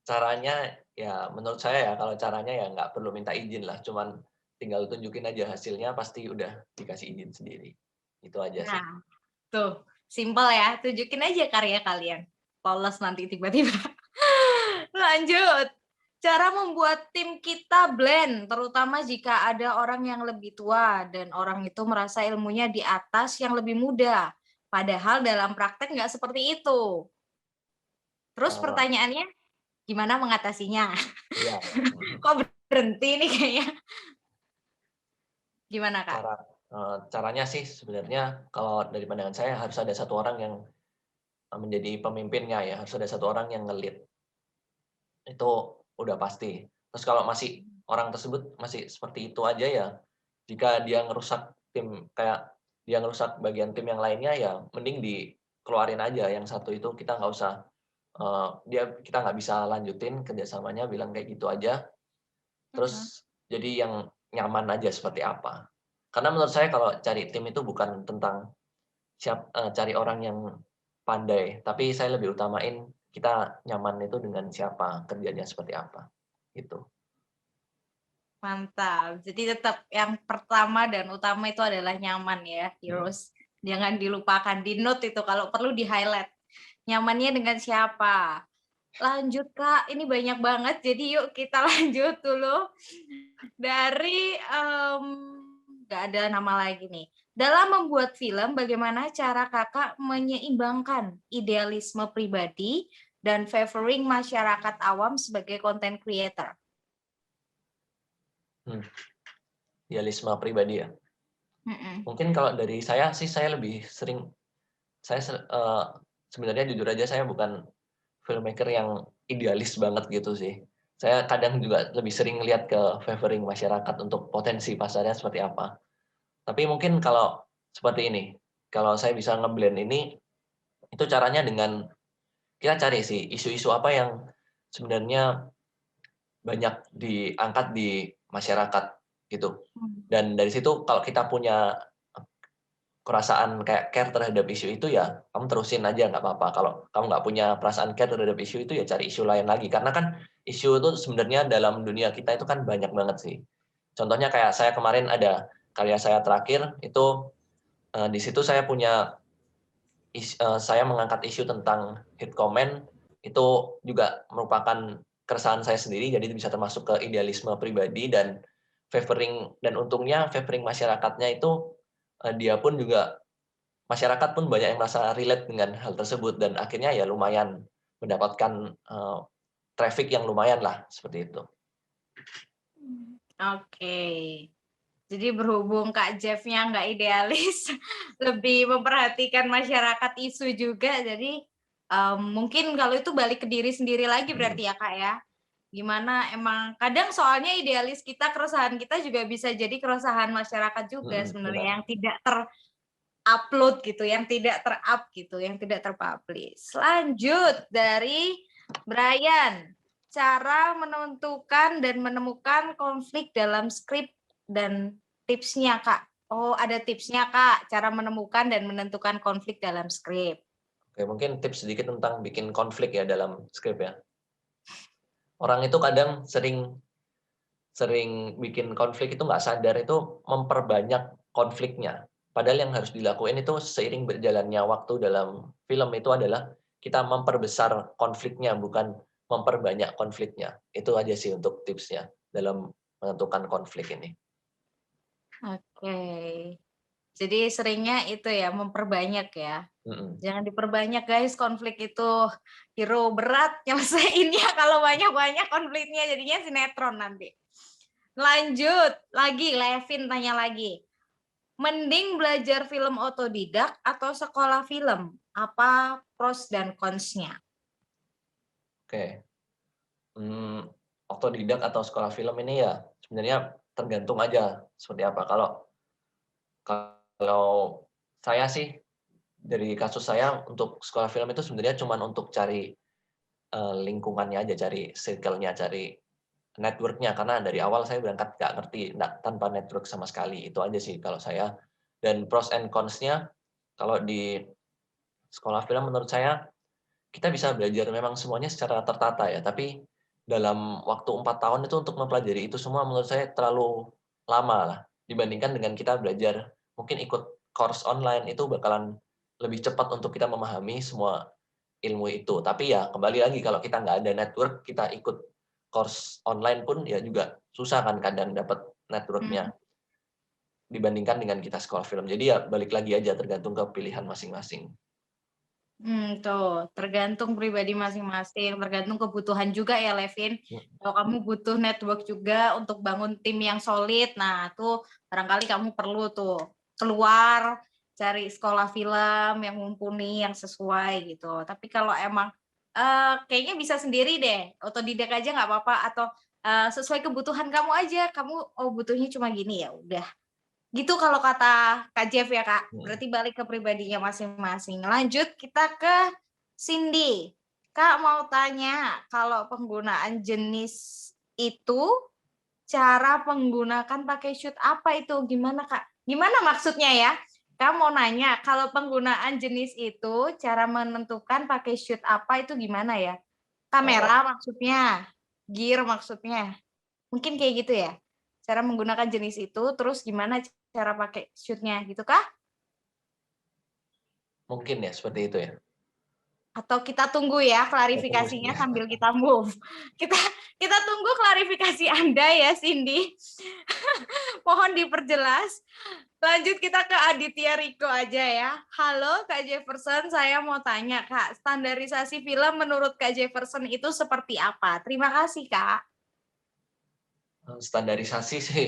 Caranya, ya menurut saya ya, kalau caranya ya nggak perlu minta izin lah, cuman tinggal tunjukin aja hasilnya pasti udah dikasih izin sendiri. Itu aja sih. Nah, tuh, simpel ya. Tunjukin aja karya kalian. Lolos nanti tiba-tiba. Lanjut. Cara membuat tim kita blend, terutama jika ada orang yang lebih tua dan orang itu merasa ilmunya di atas yang lebih muda. Padahal dalam praktek nggak seperti itu. Terus Eee, pertanyaannya, gimana mengatasinya? iya, Kok berhenti nih kayaknya? Gimana, Kak? caranya sih sebenarnya kalau dari pandangan saya harus ada satu orang yang, menjadi pemimpinnya ya, harus ada satu orang yang nge-lead, itu udah pasti. Terus kalau masih orang tersebut masih seperti itu aja ya, jika dia ngerusak tim kayak dia ngerusak bagian tim yang lainnya ya mending dikeluarin aja yang satu itu kita nggak usah, kita nggak bisa lanjutin kerjasamanya bilang kayak gitu aja. Mhm. Terus jadi yang nyaman aja seperti apa. Karena menurut saya kalau cari tim itu bukan tentang cari orang yang pandai, tapi saya lebih utamain kita nyaman itu dengan siapa, kerjanya seperti apa, gitu. Mantap. Jadi tetap yang pertama dan utama itu adalah nyaman ya, Heroes. Jangan dilupakan, di note itu kalau perlu di-highlight. Nyamannya dengan siapa? Lanjut, Kak. Ini banyak banget, jadi yuk kita lanjut dulu. Dari, nggak ada nama lagi nih. Dalam membuat film, bagaimana cara Kakak menyeimbangkan idealisme pribadi dan favoring masyarakat awam sebagai content creator? Idealisme pribadi ya. Mm-mm. Mungkin kalau dari saya sih, saya lebih sering, sebenarnya jujur aja saya bukan filmmaker yang idealis banget gitu sih. Saya kadang juga lebih sering lihat ke favoring masyarakat untuk potensi pasarnya seperti apa. Tapi mungkin kalau seperti ini, kalau saya bisa nge-blend ini, itu caranya dengan kita cari sih isu-isu apa yang sebenarnya banyak diangkat di masyarakat gitu. Dan dari situ kalau kita punya perasaan kayak care terhadap isu itu, ya kamu terusin aja nggak apa-apa. Kalau kamu nggak punya perasaan care terhadap isu itu, ya cari isu lain lagi. Karena kan isu itu sebenarnya dalam dunia kita itu kan banyak banget sih. Contohnya kayak saya kemarin ada karya saya terakhir itu, di situ saya punya saya mengangkat isu tentang hate comment, itu juga merupakan keresahan saya sendiri, jadi itu bisa termasuk ke idealisme pribadi dan untungnya favoring masyarakatnya itu, dia pun juga masyarakat pun banyak yang merasa relate dengan hal tersebut dan akhirnya ya lumayan mendapatkan, traffic yang lumayan lah, seperti itu. Oke. Jadi berhubung Kak Jeff-nya nggak idealis, lebih memperhatikan masyarakat isu juga, jadi mungkin kalau itu balik ke diri sendiri lagi berarti ya Kak ya. Gimana emang kadang soalnya idealis kita, keresahan kita juga bisa jadi keresahan masyarakat juga sebenarnya Benar. yang tidak ter-upload gitu, yang tidak ter-up gitu, yang tidak terpublish. Lanjut dari Brian, cara menentukan dan menemukan konflik dalam skrip dan tipsnya Kak. Oh, ada tipsnya Kak, cara menemukan dan menentukan konflik dalam skrip. Oke, mungkin tips sedikit tentang bikin konflik ya dalam skrip ya. Orang itu kadang sering bikin konflik itu nggak sadar itu memperbanyak konfliknya. Padahal yang harus dilakuin itu seiring berjalannya waktu dalam film itu adalah kita memperbesar konfliknya, bukan memperbanyak konfliknya. Itu aja sih untuk tipsnya dalam menentukan konflik ini. Oke. Jadi seringnya itu ya, memperbanyak ya. Jangan diperbanyak guys konflik itu. Hero berat nyelesainnya kalau banyak-banyak konfliknya, jadinya sinetron nanti. Lanjut lagi, Levin tanya lagi. Mending belajar film otodidak atau sekolah film? Apa pros dan cons-nya? Oke. Otodidak atau sekolah film ini ya sebenarnya tergantung aja seperti apa. Kalau saya sih, dari kasus saya untuk sekolah film itu sebenarnya cuma untuk cari, lingkungannya aja, cari circle-nya, cari network-nya, karena dari awal saya berangkat nggak ngerti, tanpa network sama sekali, itu aja sih kalau saya. Dan pros and cons-nya, kalau di sekolah film menurut saya, kita bisa belajar memang semuanya secara tertata ya, tapi dalam waktu 4 tahun itu untuk mempelajari itu semua menurut saya terlalu lama lah, dibandingkan dengan kita belajar mungkin ikut course online, itu bakalan lebih cepat untuk kita memahami semua ilmu itu. Tapi ya kembali lagi kalau kita nggak ada network, kita ikut course online pun ya juga susah kan kadang dapat network-nya dibandingkan dengan kita sekolah film. Jadi ya balik lagi aja tergantung ke pilihan masing-masing. Tuh, tergantung pribadi masing-masing, tergantung kebutuhan juga ya, Levin. Kalau kamu butuh network juga untuk bangun tim yang solid, nah tuh barangkali kamu perlu tuh keluar, cari sekolah film yang mumpuni, yang sesuai gitu. Tapi kalau emang kayaknya bisa sendiri deh, otodidak aja nggak apa-apa, atau sesuai kebutuhan kamu aja, kamu butuhnya cuma gini, ya udah. Gitu kalau kata Kak Jeff ya Kak, berarti balik ke pribadinya masing-masing. Lanjut kita ke Cindy. Kak mau tanya, kalau penggunaan jenis itu, cara menggunakan pakai shoot apa itu? Gimana Kak? Gimana maksudnya ya? Kak mau nanya, kalau penggunaan jenis itu, cara menentukan pakai shoot apa itu gimana ya? Kamera maksudnya, gear maksudnya. Mungkin kayak gitu ya? Cara menggunakan jenis itu, terus gimana cara pakai shoot-nya gitu kah? Mungkin ya seperti itu ya. Atau kita tunggu ya Tunggu klarifikasinya sebentar. sambil kita move. Kita tunggu klarifikasi Anda ya Cindy. Mohon diperjelas. Lanjut kita ke Aditya Riko aja ya. Halo Kak Jefferson, saya mau tanya Kak, standarisasi film menurut Kak Jefferson itu seperti apa? Terima kasih Kak. Standarisasi sih,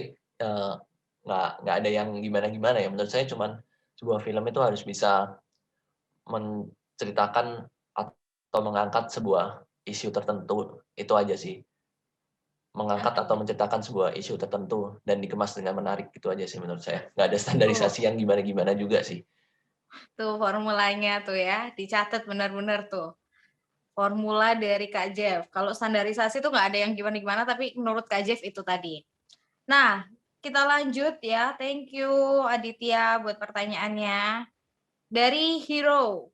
nggak ada yang gimana-gimana ya. Menurut saya cuman sebuah film itu harus bisa menceritakan atau mengangkat sebuah isu tertentu, itu aja sih. Mengangkat atau Oke, menceritakan sebuah isu tertentu dan dikemas dengan menarik, itu aja sih menurut saya. Nggak ada tuh, standarisasi yang gimana-gimana juga sih. tuh formulanya tuh ya, dicatat benar-benar tuh. Formula dari Kak Jeff. Kalau standarisasi tuh nggak ada yang gimana-gimana, tapi menurut Kak Jeff itu tadi. Nah, kita lanjut ya. Thank you Aditya buat pertanyaannya. Dari Hero.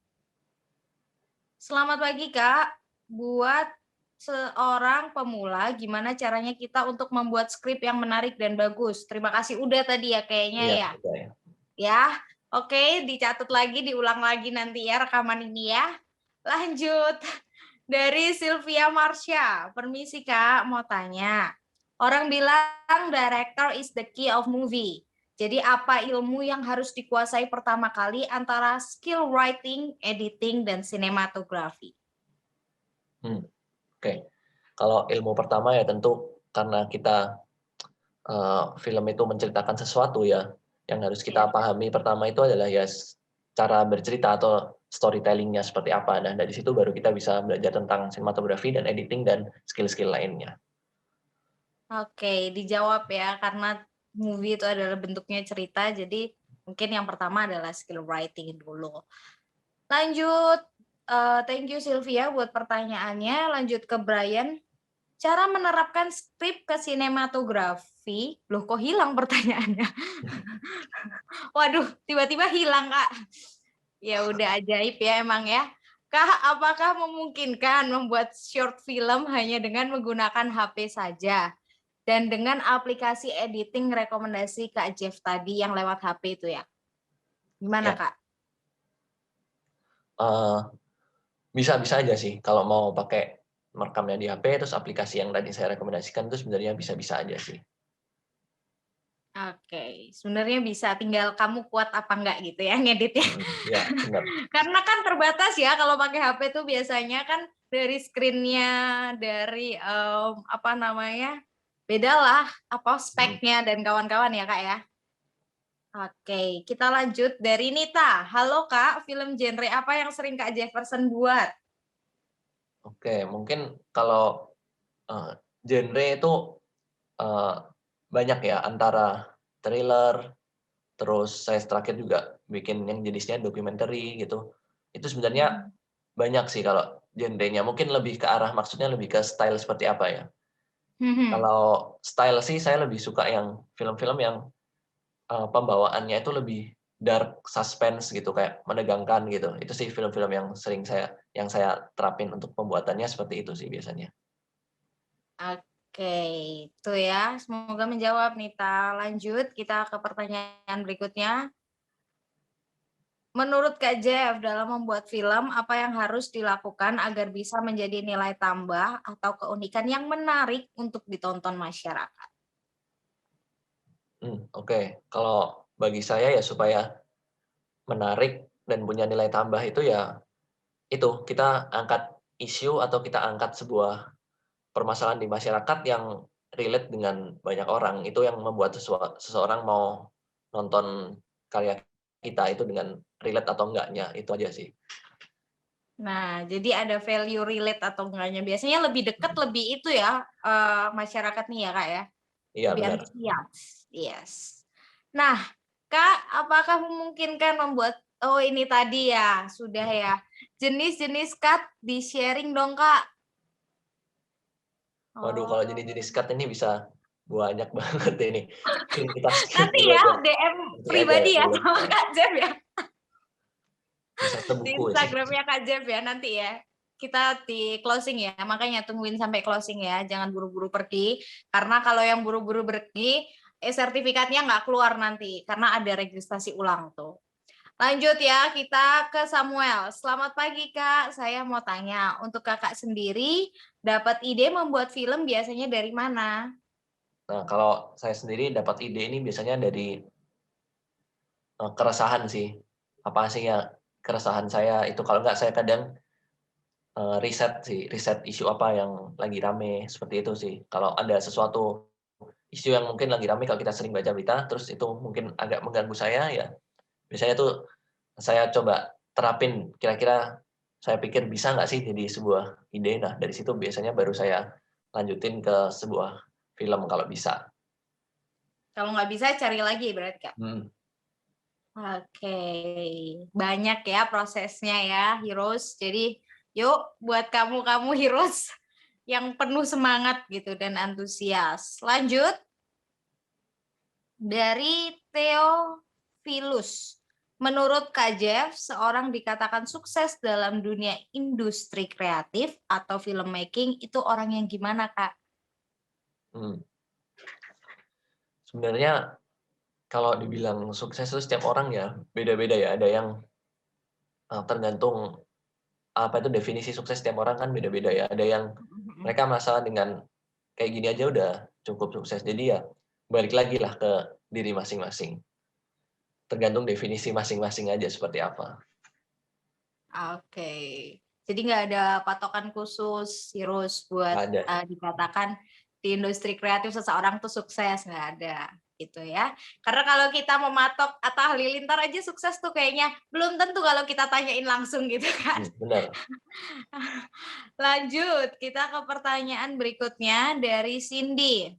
Selamat pagi Kak. Buat seorang pemula, gimana caranya kita untuk membuat skrip yang menarik dan bagus? Terima kasih udah tadi ya kayaknya Iya, ya. udah ya. Ya, oke, dicatat lagi, diulang lagi nanti ya rekaman ini ya. Lanjut. Dari Sylvia Marsha. Permisi Kak, mau tanya. Orang bilang director is the key of movie. Jadi apa ilmu yang harus dikuasai pertama kali antara skill writing, editing, dan sinematografi? Oke. Kalau ilmu pertama ya tentu karena kita film itu menceritakan sesuatu ya, yang harus Ya. kita pahami pertama itu adalah ya cara bercerita atau storytelling-nya seperti apa. Dan dari situ baru kita bisa belajar tentang sinematografi dan editing dan skill-skill lainnya. Oke, dijawab ya, karena movie itu adalah bentuknya cerita, jadi mungkin yang pertama adalah skill writing dulu. Lanjut, thank you Sylvia buat pertanyaannya. Lanjut ke Brian. Cara menerapkan skrip ke sinematografi, loh kok hilang pertanyaannya? Waduh, tiba-tiba hilang Kak. Ya udah ajaib ya emang ya. Kak, apakah memungkinkan membuat short film hanya dengan menggunakan HP saja? Dan dengan aplikasi editing rekomendasi Kak Jeff tadi yang lewat HP itu ya? Gimana Ya, Kak? bisa-bisa aja sih kalau mau pakai merekamnya di HP, terus aplikasi yang tadi saya rekomendasikan itu sebenarnya bisa-bisa aja sih. Oke, sebenarnya bisa, tinggal kamu kuat apa enggak gitu ya ngeditnya. Ya, benar. Karena kan terbatas ya kalau pakai HP tuh biasanya kan dari screen-nya, dari apa namanya, bedalah apa speknya dan kawan-kawan ya Kak ya. Oke, kita lanjut dari Nita. Halo Kak, film genre apa yang sering Kak Jefferson buat? Oke, mungkin kalau genre itu Eee, banyak ya, antara thriller, terus saya terakhir juga bikin yang jenisnya documentary gitu. Itu sebenarnya Mhm. banyak sih kalau genrenya, mungkin lebih ke arah maksudnya lebih ke style seperti apa ya. Mhm. Kalau style sih saya lebih suka yang film-film yang, pembawaannya itu lebih dark, suspense gitu, kayak menegangkan gitu. Itu sih film-film yang saya terapin untuk pembuatannya seperti itu sih biasanya. Oke, itu ya. Semoga menjawab Nita. Lanjut kita ke pertanyaan berikutnya. Menurut Kak Jeff, dalam membuat film, apa yang harus dilakukan agar bisa menjadi nilai tambah atau keunikan yang menarik untuk ditonton masyarakat? Oke. Kalau bagi saya ya supaya menarik dan punya nilai tambah itu ya, itu, kita angkat isu atau kita angkat sebuah permasalahan di masyarakat yang relate dengan banyak orang, itu yang membuat seseorang mau nonton karya kita itu dengan relate atau enggaknya, itu aja sih. Nah, jadi ada value relate atau enggaknya. Biasanya lebih dekat, lebih itu ya, masyarakat nih ya, Kak, ya? Iya Lebih benar. antusias. Yes. Nah, Kak, apakah memungkinkan membuat oh ini tadi ya, sudah ya. Jenis-jenis cut di-sharing dong, Kak. Waduh, kalau Oh. jenis-jenis cut ini bisa banyak banget ini. Mungkin kita skip Nanti dulu ya aja, DM nanti aja ya pribadi ya boleh. sama Kak Jeff ya. Bisa Di sebuku sih. Instagramnya Kak Jeff ya nanti ya. Kita di closing ya, makanya tungguin sampai closing ya, jangan buru-buru pergi. Karena kalau yang buru-buru pergi, sertifikatnya nggak keluar nanti, karena ada registrasi ulang tuh. Lanjut ya, kita ke Samuel. Selamat pagi Kak, saya mau tanya, untuk Kakak sendiri, dapat ide membuat film biasanya dari mana? Nah, kalau saya sendiri dapat ide ini biasanya dari keresahan sih. Apa sih ya keresahan saya itu, kalau nggak saya kadang, riset sih, riset isu apa yang lagi rame, seperti itu sih. Kalau ada sesuatu isu yang mungkin lagi ramai kalau kita sering baca berita, terus itu mungkin agak mengganggu saya, ya biasanya tuh saya coba terapin, kira-kira saya pikir bisa nggak sih jadi sebuah ide. Nah, dari situ biasanya baru saya lanjutin ke sebuah film kalau bisa. Kalau nggak bisa cari lagi berarti Kak. Hmm. Oke, banyak ya prosesnya ya, Heroes. Jadi yuk buat kamu Heroes yang penuh semangat gitu dan antusias. Lanjut dari Theophilus. Menurut Kak Jeff, seorang dikatakan sukses dalam dunia industri kreatif atau filmmaking itu orang yang gimana, Kak? Hmm. Sebenarnya kalau dibilang sukses itu setiap orang ya beda-beda ya. Ada yang tergantung apa itu definisi sukses setiap orang kan beda-beda ya. Ada yang mereka merasa dengan kayak gini aja udah cukup sukses. Jadi ya balik lagi lah ke diri masing-masing. Tergantung definisi masing-masing aja seperti apa. Oke. Jadi nggak ada patokan khusus, Heroes, buat Nggak ada. dikatakan di industri kreatif seseorang tuh sukses, nggak ada gitu ya. Karena kalau kita mematok Atta Halilintar aja sukses tuh kayaknya belum tentu kalau kita tanyain langsung gitu kan. Benar. Lanjut, kita ke pertanyaan berikutnya dari Cindy.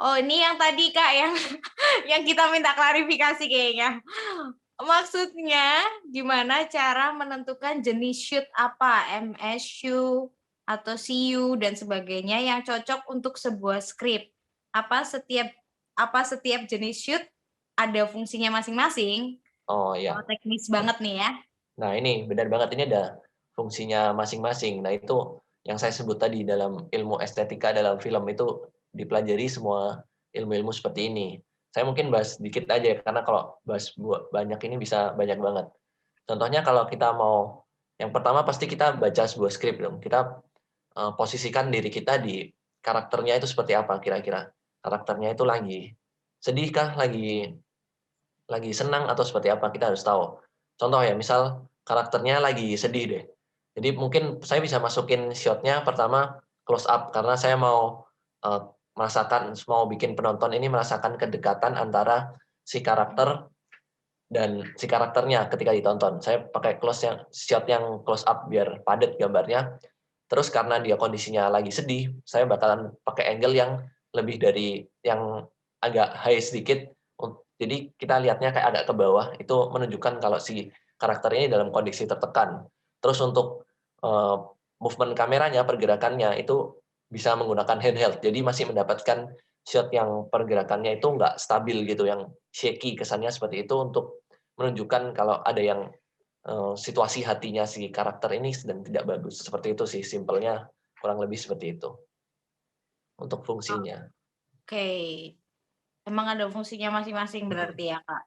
Oh, ini yang tadi Kak yang kita minta klarifikasi kayaknya. Maksudnya gimana cara menentukan jenis shoot apa, MSU atau CU dan sebagainya yang cocok untuk sebuah skrip? Apa setiap jenis shoot ada fungsinya masing-masing? Oh Oh, ya. teknis banget nih ya. Nah ini benar banget, ini ada fungsinya masing-masing. Nah itu yang saya sebut tadi dalam ilmu estetika dalam film itu dipelajari semua ilmu-ilmu seperti ini. Saya mungkin bahas dikit aja ya, karena kalau bahas banyak ini bisa banyak banget. Contohnya kalau kita mau, yang pertama pasti kita baca sebuah skrip dong. Kita posisikan diri kita di karakternya itu seperti apa kira-kira. Karakternya itu lagi sedih kah, lagi senang atau seperti apa, kita harus tahu. Contoh ya, misal karakternya lagi sedih deh. Jadi mungkin saya bisa masukin shot-nya pertama close up, karena saya mau mau bikin penonton ini merasakan kedekatan antara si karakter dan si karakternya ketika ditonton. Saya pakai shot yang close up biar padat gambarnya. Terus karena dia kondisinya lagi sedih, saya bakalan pakai angle yang lebih dari yang agak high sedikit. Jadi kita lihatnya kayak agak ke bawah, itu menunjukkan kalau si karakter ini dalam kondisi tertekan. Terus untuk movement kameranya, pergerakannya itu bisa menggunakan handheld. Jadi masih mendapatkan shot yang pergerakannya itu nggak stabil gitu, yang shaky kesannya seperti itu untuk menunjukkan kalau ada yang situasi hatinya si karakter ini sedang tidak bagus. Seperti itu sih, simpelnya kurang lebih seperti itu untuk fungsinya. Oke. Emang ada fungsinya masing-masing berarti ya, Kak.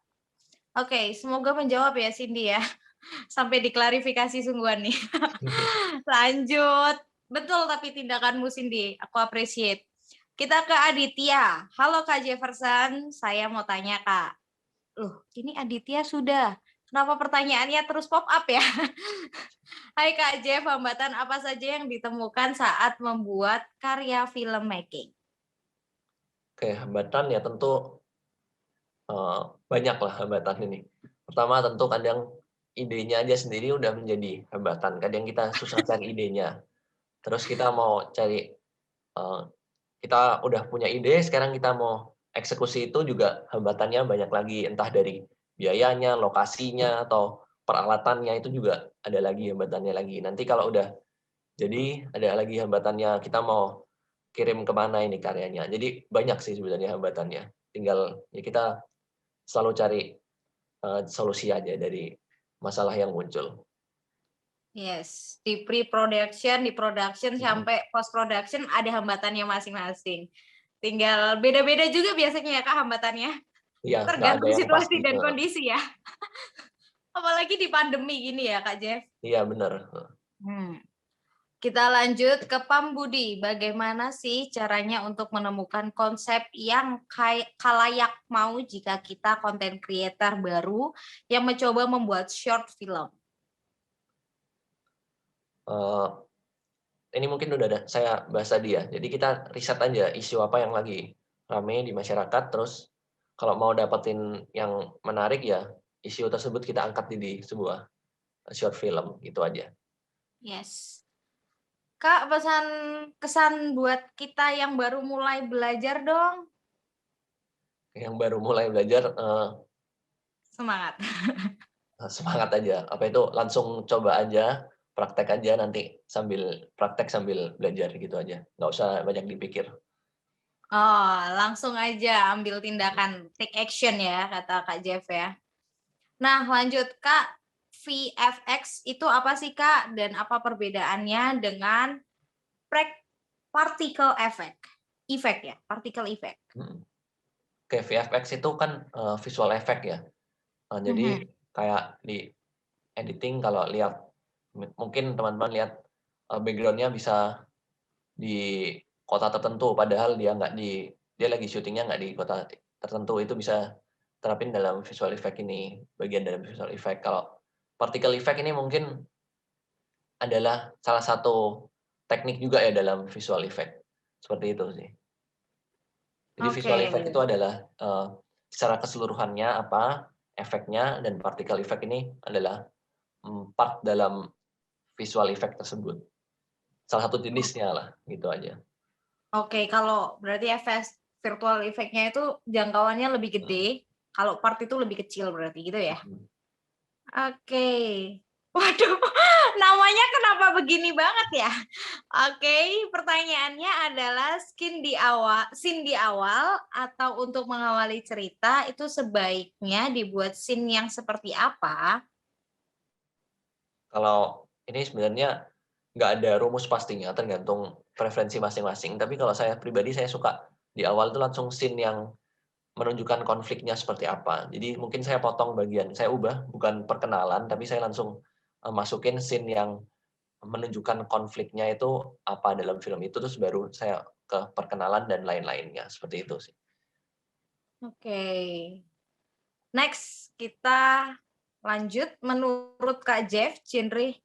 Oke, semoga menjawab ya Cindy ya. Sampai diklarifikasi sungguhan nih. Lanjut. Betul tapi tindakanmu Cindy, aku appreciate. Kita ke Aditya. Halo Kak Jefferson, saya mau tanya Kak. Loh, ini Aditya sudah. Kenapa pertanyaannya terus pop up ya? Hai Kak Jeff, hambatan apa saja yang ditemukan saat membuat karya filmmaking? Oke, hambatan ya tentu banyak lah hambatan ini. Pertama tentu kadang idenya aja sendiri udah menjadi hambatan. Kadang kita susah cari idenya. Terus kita mau cari, kita udah punya ide, sekarang kita mau eksekusi itu juga hambatannya banyak lagi. Entah dari biayanya, lokasinya, atau peralatannya itu juga ada lagi hambatannya lagi. Nanti kalau udah jadi ada lagi hambatannya, kita mau kirim kemana ini karyanya. Jadi banyak sih sebenarnya hambatannya. Tinggal ya kita selalu cari solusi aja dari masalah yang muncul. Yes, di pre-production, di production, sampai post-production ada hambatannya masing-masing. Tinggal beda-beda juga biasanya ya Kak hambatannya. Iya, nggak ada Tergantung yang pasti. situasi dan kondisi ya. Apalagi di pandemi gini ya Kak Jeff. Iya benar. Kita lanjut ke Pambudi. Bagaimana sih caranya untuk menemukan konsep yang kalayak mau jika kita content creator baru yang mencoba membuat short film? ini mungkin udah ada saya bahas tadi ya. Jadi kita riset aja isu apa yang lagi rame di masyarakat, terus kalau mau dapetin yang menarik ya isu tersebut kita angkat di sebuah short film, gitu aja. Yes. Kak, pesan kesan buat kita yang baru mulai belajar dong. Yang baru mulai belajar, Semangat. semangat aja, apa itu, langsung coba aja, praktek aja, nanti sambil praktek sambil belajar gitu aja, nggak usah banyak dipikir. Oh, langsung aja ambil tindakan, take action ya, kata Kak Jeff ya. Nah, lanjut Kak, VFX itu apa sih Kak? Dan apa perbedaannya dengan particle effect? Effect ya, particle effect. Oke, VFX itu kan visual effect ya. Jadi kayak di editing kalau lihat, mungkin teman-teman lihat background-nya bisa di kota tertentu, padahal dia lagi syutingnya nggak di kota tertentu, itu bisa terapin dalam visual effect ini, bagian dalam visual effect. Kalau particle effect ini mungkin adalah salah satu teknik juga ya dalam visual effect, seperti itu sih. Jadi visual Oke. effect itu adalah secara keseluruhannya apa efeknya, dan particle effect ini adalah part dalam visual effect tersebut. Salah satu jenisnya lah, gitu aja. Oke, kalau berarti efek virtual effect-nya itu jangkauannya lebih gede, kalau part itu lebih kecil berarti gitu ya? Oke. Waduh, namanya kenapa begini banget ya? Oke, pertanyaannya adalah scene di awal atau untuk mengawali cerita itu sebaiknya dibuat scene yang seperti apa? Kalau ini sebenarnya nggak ada rumus pastinya, tergantung preferensi masing-masing. Tapi kalau saya pribadi, saya suka di awal itu langsung scene yang menunjukkan konfliknya seperti apa. Jadi mungkin saya potong bagian, saya ubah bukan perkenalan, tapi saya langsung masukin scene yang menunjukkan konfliknya itu apa dalam film itu, terus baru saya ke perkenalan dan lain-lainnya, seperti itu sih. Oke. Next, kita lanjut. Menurut Kak Jeff, genre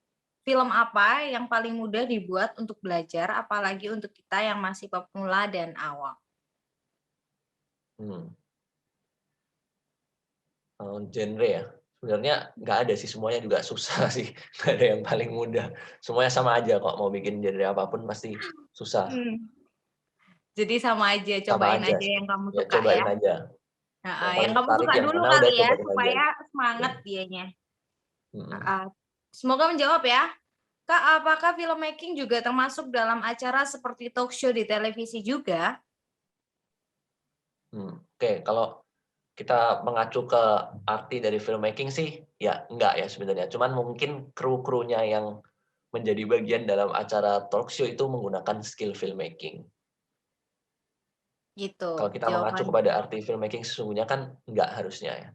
film apa yang paling mudah dibuat untuk belajar, apalagi untuk kita yang masih pemula dan awam? Genre ya, sebenarnya nggak ada sih, semuanya juga susah sih, nggak ada yang paling mudah. Semuanya sama aja kok, mau bikin genre apapun pasti susah. Jadi sama aja, Sama cobain aja aja sih, yang kamu ya suka ya. cobain aja. Yang Yang paling kamu tertarik suka yang dulu mana udah kali ya, cobain aja. supaya semangat Ya. dianya. Mhm. Semoga menjawab ya. Kak, apakah filmmaking juga termasuk dalam acara seperti talk show di televisi juga? Oke, kalau kita mengacu ke arti dari filmmaking sih, ya enggak ya sebenarnya. Cuman mungkin kru-krunya yang menjadi bagian dalam acara talk show itu menggunakan skill filmmaking. Gitu Kalau kita mengacu jawabannya. kepada arti filmmaking sesungguhnya kan enggak harusnya ya.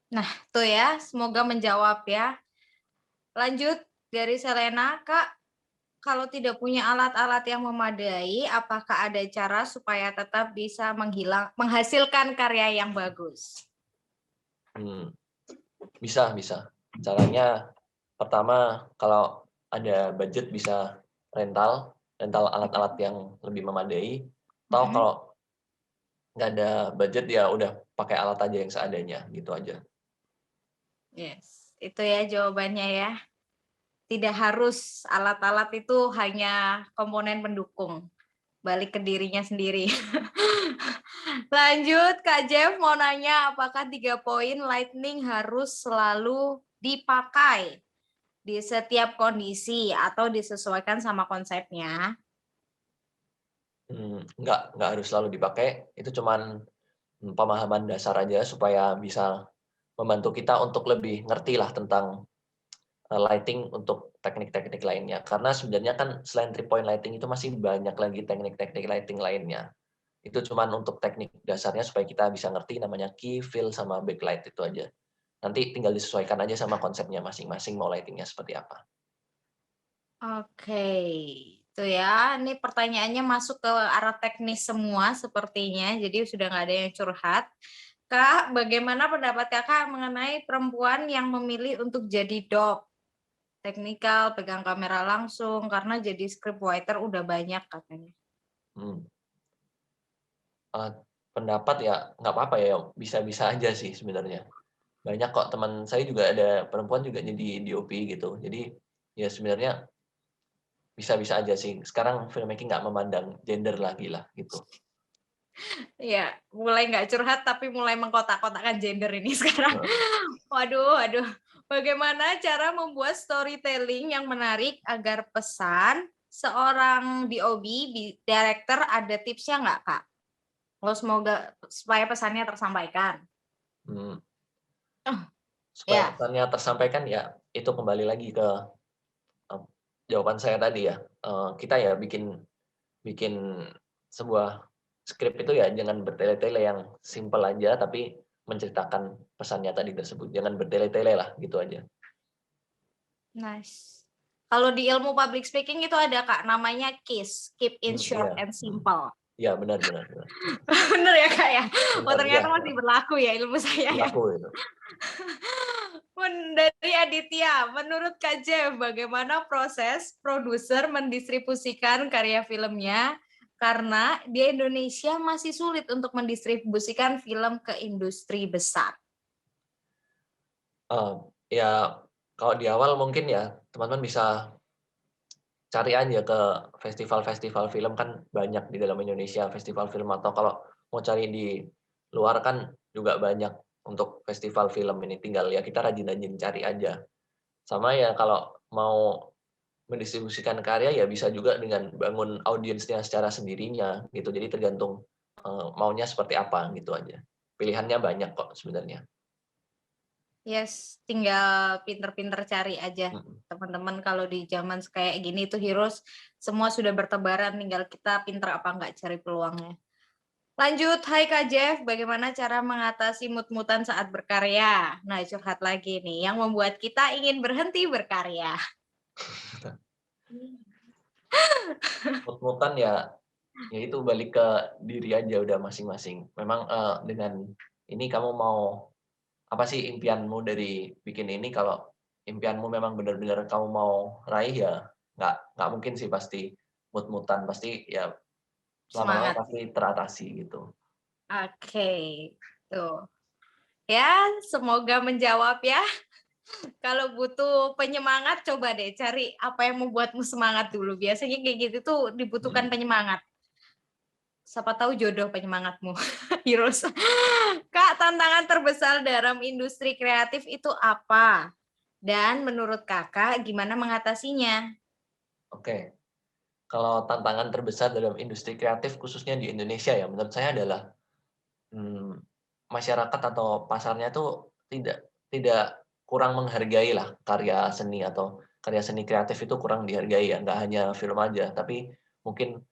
Nah, tuh ya, semoga menjawab ya. Lanjut dari Selena, Kak, kalau tidak punya alat-alat yang memadai, apakah ada cara supaya tetap bisa menghasilkan karya yang bagus? Bisa, bisa. Caranya pertama, kalau ada budget bisa rental alat-alat yang lebih memadai, atau kalau nggak ada budget ya udah pakai alat aja yang seadanya, gitu aja. Yes, itu ya jawabannya ya. Tidak harus alat-alat itu hanya komponen pendukung, balik ke dirinya sendiri. Lanjut, Kak Jeff mau nanya, apakah 3 poin lightning harus selalu dipakai di setiap kondisi atau disesuaikan sama konsepnya? Nggak harus selalu dipakai, itu cuman pemahaman dasar aja supaya bisa membantu kita untuk lebih ngerti lah tentang lighting untuk teknik-teknik lainnya. Karena sebenarnya kan selain 3 point lighting itu masih banyak lagi teknik-teknik lighting lainnya. Itu cuman untuk teknik dasarnya supaya kita bisa ngerti namanya key, fill, sama backlight, itu aja. Nanti tinggal disesuaikan aja sama konsepnya masing-masing mau lighting-nya seperti apa. Oke, itu ya. Ini pertanyaannya masuk ke arah teknis semua sepertinya, jadi sudah nggak ada yang curhat. Kak, bagaimana pendapat Kakak mengenai perempuan yang memilih untuk jadi dop? teknikal, pegang kamera langsung, karena jadi script writer udah banyak katanya. Hmm. Pendapat ya nggak apa-apa ya, bisa-bisa aja sih sebenarnya. Banyak kok teman saya juga ada perempuan juga jadi DOP gitu. Jadi ya sebenarnya bisa-bisa aja sih. Sekarang filmmaking nggak memandang gender lagi lah gitu. Iya, mulai nggak curhat tapi mulai mengkotak-kotakan gender ini sekarang. Waduh. Bagaimana cara membuat storytelling yang menarik agar pesan seorang DOB, director, ada tipsnya nggak, Kak? Kalau semoga supaya pesannya tersampaikan. Hmm. Oh, Supaya ya. pesannya tersampaikan ya itu kembali lagi ke jawaban saya tadi ya. Kita ya bikin sebuah skrip itu ya jangan bertele-tele, yang simple aja tapi menceritakan pesannya tadi tersebut. Jangan bertele-tele lah, gitu aja. Nice. Kalau di ilmu public speaking itu ada, Kak, namanya KISS, keep it short Iya. and simple. Iya, benar. Bener ya, Kak ya? Oh, Benar, iya. ternyata masih berlaku ya ilmu saya ya. Berlaku itu. Dari Aditya, menurut Kak Jeff, bagaimana proses produser mendistribusikan karya filmnya? Karena di Indonesia masih sulit untuk mendistribusikan film ke industri besar. Ya kalau di awal mungkin ya teman-teman bisa cari aja ke festival-festival film, kan banyak di dalam Indonesia festival film, atau kalau mau cari di luar kan juga banyak untuk festival film ini, tinggal ya kita rajin-rajin cari aja. Sama ya kalau mau mendistribusikan karya ya bisa juga dengan bangun audiensnya secara sendirinya gitu, jadi tergantung maunya seperti apa gitu aja. Pilihannya banyak kok sebenarnya. Yes, tinggal pinter-pinter cari aja. Teman-teman kalau di zaman kayak gini tuh Heroes, semua sudah bertebaran, tinggal kita pinter apa nggak cari peluangnya. Lanjut, hai Kak Jeff, bagaimana cara mengatasi mood-moodan saat berkarya? Nah, curhat lagi nih, yang membuat kita ingin berhenti berkarya. Mood-moodan ya itu balik ke diri aja udah masing-masing. Memang dengan ini kamu mau apa sih impianmu dari bikin ini? Kalau impianmu memang benar-benar kamu mau raih ya nggak mungkin sih pasti mood-moodan, pasti ya lama-lama Semangat. pasti teratasi gitu. Oke, tuh. Ya, semoga menjawab ya. Kalau butuh penyemangat, coba deh cari apa yang membuatmu semangat dulu. Biasanya kayak gitu tuh dibutuhkan penyemangat. Siapa tahu jodoh penyemangatmu. Heroes. Kak, tantangan terbesar dalam industri kreatif itu apa? Dan menurut kakak, gimana mengatasinya? Oke. Kalau tantangan terbesar dalam industri kreatif khususnya di Indonesia ya menurut saya adalah masyarakat atau pasarnya tuh tidak kurang menghargai lah karya seni, atau karya seni kreatif itu kurang dihargai ya, nggak hanya film aja, tapi mungkin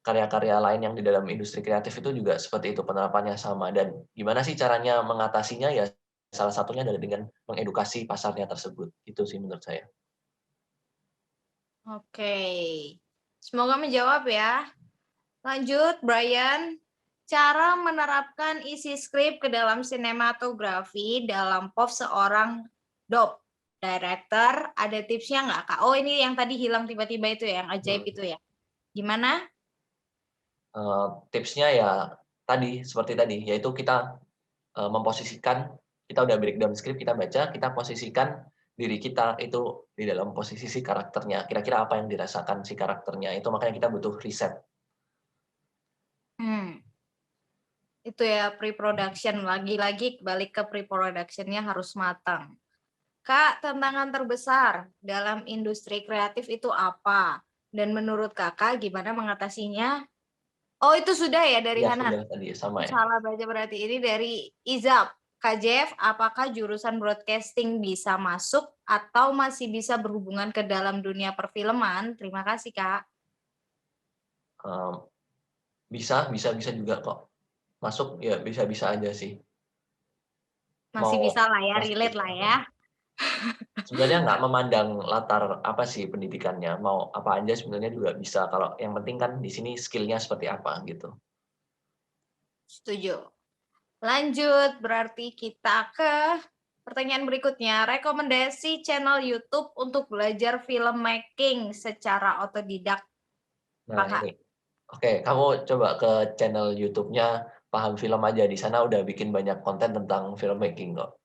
karya-karya lain yang di dalam industri kreatif itu juga seperti itu, penerapannya sama. Dan gimana sih caranya mengatasinya ya, salah satunya adalah dengan mengedukasi pasarnya tersebut, itu sih menurut saya. Oke, semoga menjawab ya. Lanjut, Brian. Cara menerapkan isi skrip ke dalam sinematografi dalam POV seorang DOP, director, ada tipsnya nggak, Kak? Oh, ini yang tadi hilang tiba-tiba itu ya, yang ajaib itu ya. Gimana? Tipsnya ya tadi, seperti tadi, yaitu kita memposisikan, kita udah breakdown script, kita baca, kita posisikan diri kita itu di dalam posisi si karakternya. Kira-kira apa yang dirasakan si karakternya, itu makanya kita butuh riset. Itu ya pre-production, lagi-lagi balik ke pre-productionnya harus matang. Kak, tantangan terbesar dalam industri kreatif itu apa? Dan menurut kakak gimana mengatasinya? Oh, itu sudah ya dari Ya Hanan? sudah tadi, sama ya. Salah baca berarti. Ini dari Izab. Kak Jeff, apakah jurusan broadcasting bisa masuk atau masih bisa berhubungan ke dalam dunia perfilman? Terima kasih, Kak. Bisa juga kok. Masuk ya bisa-bisa aja sih. Masih bisa lah ya, Masih relate bisa. lah ya. Sebenarnya nggak memandang latar apa sih pendidikannya, mau apa aja sebenarnya juga bisa. Kalau yang penting kan di sini skill-nya seperti apa gitu. Setuju. Lanjut, berarti kita ke Pertanyaan berikutnya, rekomendasi channel YouTube untuk belajar filmmaking secara otodidak. Nah, Apa, Kak? ini. Oke, kamu coba ke channel YouTube-nya Paham Film aja. Di sana udah bikin banyak konten tentang filmmaking kok.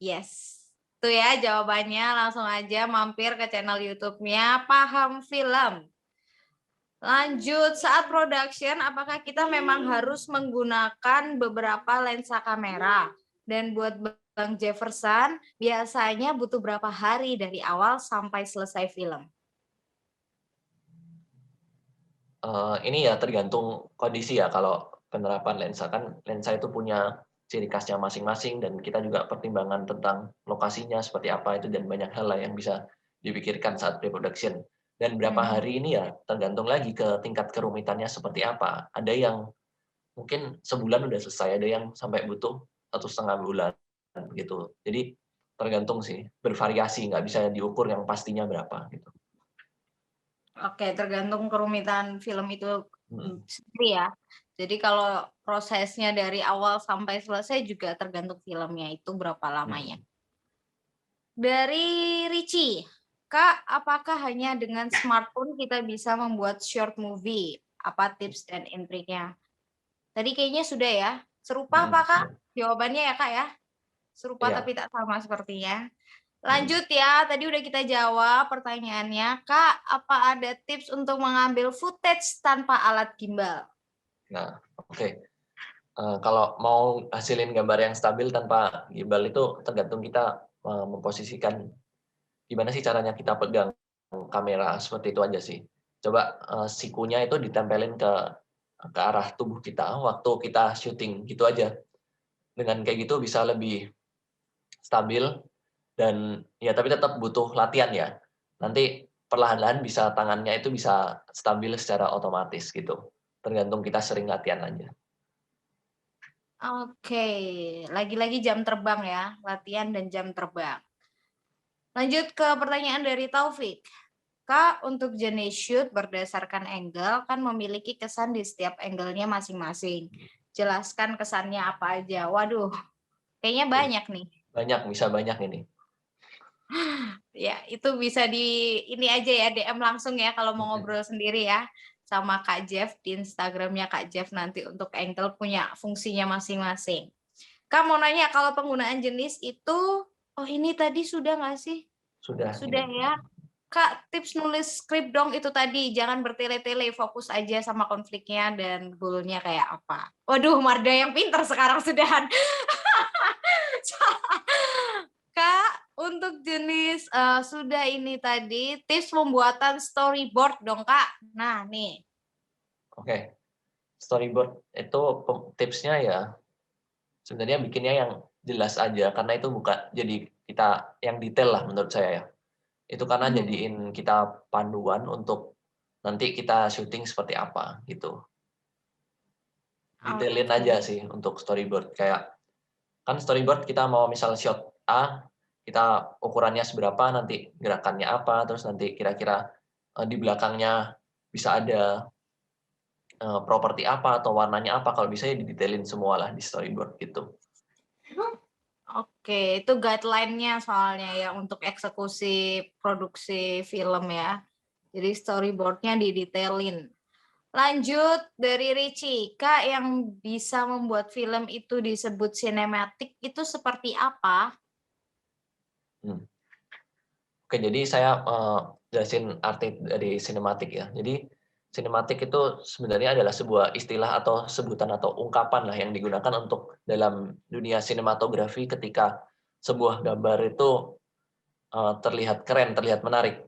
Yes. Itu ya jawabannya, langsung aja mampir ke channel YouTube-nya Paham Film. Lanjut, saat production, apakah kita memang harus menggunakan beberapa lensa kamera? Dan buat Bang Jefferson, biasanya butuh berapa hari dari awal sampai selesai film? Ini ya tergantung kondisi ya. Kalau penerapan lensa kan lensa itu punya ciri khasnya masing-masing dan kita juga pertimbangan tentang lokasinya seperti apa itu dan banyak hal lah yang bisa dipikirkan saat pre-production. Dan berapa hari ini ya tergantung lagi ke tingkat kerumitannya seperti apa. Ada yang mungkin sebulan udah selesai, ada yang sampai butuh 1,5 bulan gitu. Jadi tergantung sih, bervariasi, nggak bisa diukur yang pastinya berapa gitu. Oke, tergantung kerumitan film itu Hmm. sendiri ya. Jadi kalau prosesnya dari awal sampai selesai juga tergantung filmnya itu berapa lamanya. Dari Ricci, Kak, apakah hanya dengan smartphone kita bisa membuat short movie? Apa tips dan intriknya? Tadi kayaknya sudah ya. Serupa apa, Kak? Jawabannya ya, Kak ya? Serupa Iya. tapi tak sama sepertinya. Hmm. Lanjut ya, tadi udah kita jawab pertanyaannya. Kak, apa ada tips untuk mengambil footage tanpa alat gimbal? Nah, oke. Kalau mau hasilin gambar yang stabil tanpa gimbal itu tergantung kita memposisikan gimana sih caranya kita pegang kamera, seperti itu aja sih. Coba sikunya itu ditempelin ke arah tubuh kita waktu kita syuting, gitu aja. Dengan kayak gitu bisa lebih stabil dan ya tapi tetap butuh latihan ya. Nanti perlahan-lahan bisa tangannya itu bisa stabil secara otomatis gitu. Tergantung kita sering latihan aja. Oke, lagi-lagi jam terbang ya, latihan dan jam terbang. Lanjut ke pertanyaan dari Taufik. Kak, untuk jenis shoot berdasarkan angle kan memiliki kesan di setiap angle-nya masing-masing. Jelaskan kesannya apa aja. Waduh, kayaknya banyak nih. Banyak, bisa banyak ini. Ya, itu bisa di ini aja ya, DM langsung ya kalau mau ngobrol sendiri ya sama Kak Jeff di Instagramnya Kak Jeff nanti untuk angle punya fungsinya masing-masing. Kak mau nanya kalau penggunaan jenis itu, oh ini tadi sudah nggak sih? Sudah. Sudah Ini. ya. Kak, tips nulis skrip dong itu tadi. Jangan bertele-tele, fokus aja sama konfliknya dan goalnya kayak apa. Waduh, Marda yang pinter sekarang sudahan. Kak, untuk jenis sudah ini tadi, tips pembuatan storyboard dong, Kak. Nah, nih. Oke. Storyboard itu tipsnya ya sebenarnya bikinnya yang jelas aja karena itu bukan jadi kita yang detail lah menurut saya ya. Itu karena jadiin kita panduan untuk nanti kita syuting seperti apa gitu. Detailin Oke. aja sih untuk storyboard kayak kan storyboard kita mau misal shot A, kita ukurannya seberapa, nanti gerakannya apa, terus nanti kira-kira di belakangnya bisa ada properti apa atau warnanya apa, kalau bisa ya didetailin semua lah di storyboard gitu. Oke, itu guideline-nya soalnya ya untuk eksekusi produksi film ya. Jadi storyboard-nya didetailin. Lanjut dari Ricci, Kak, yang bisa membuat film itu disebut sinematik itu seperti apa? Oke, jadi saya jelasin arti dari sinematik ya. Jadi sinematik itu sebenarnya adalah sebuah istilah atau sebutan atau ungkapan lah yang digunakan untuk dalam dunia sinematografi ketika sebuah gambar itu terlihat keren, terlihat menarik.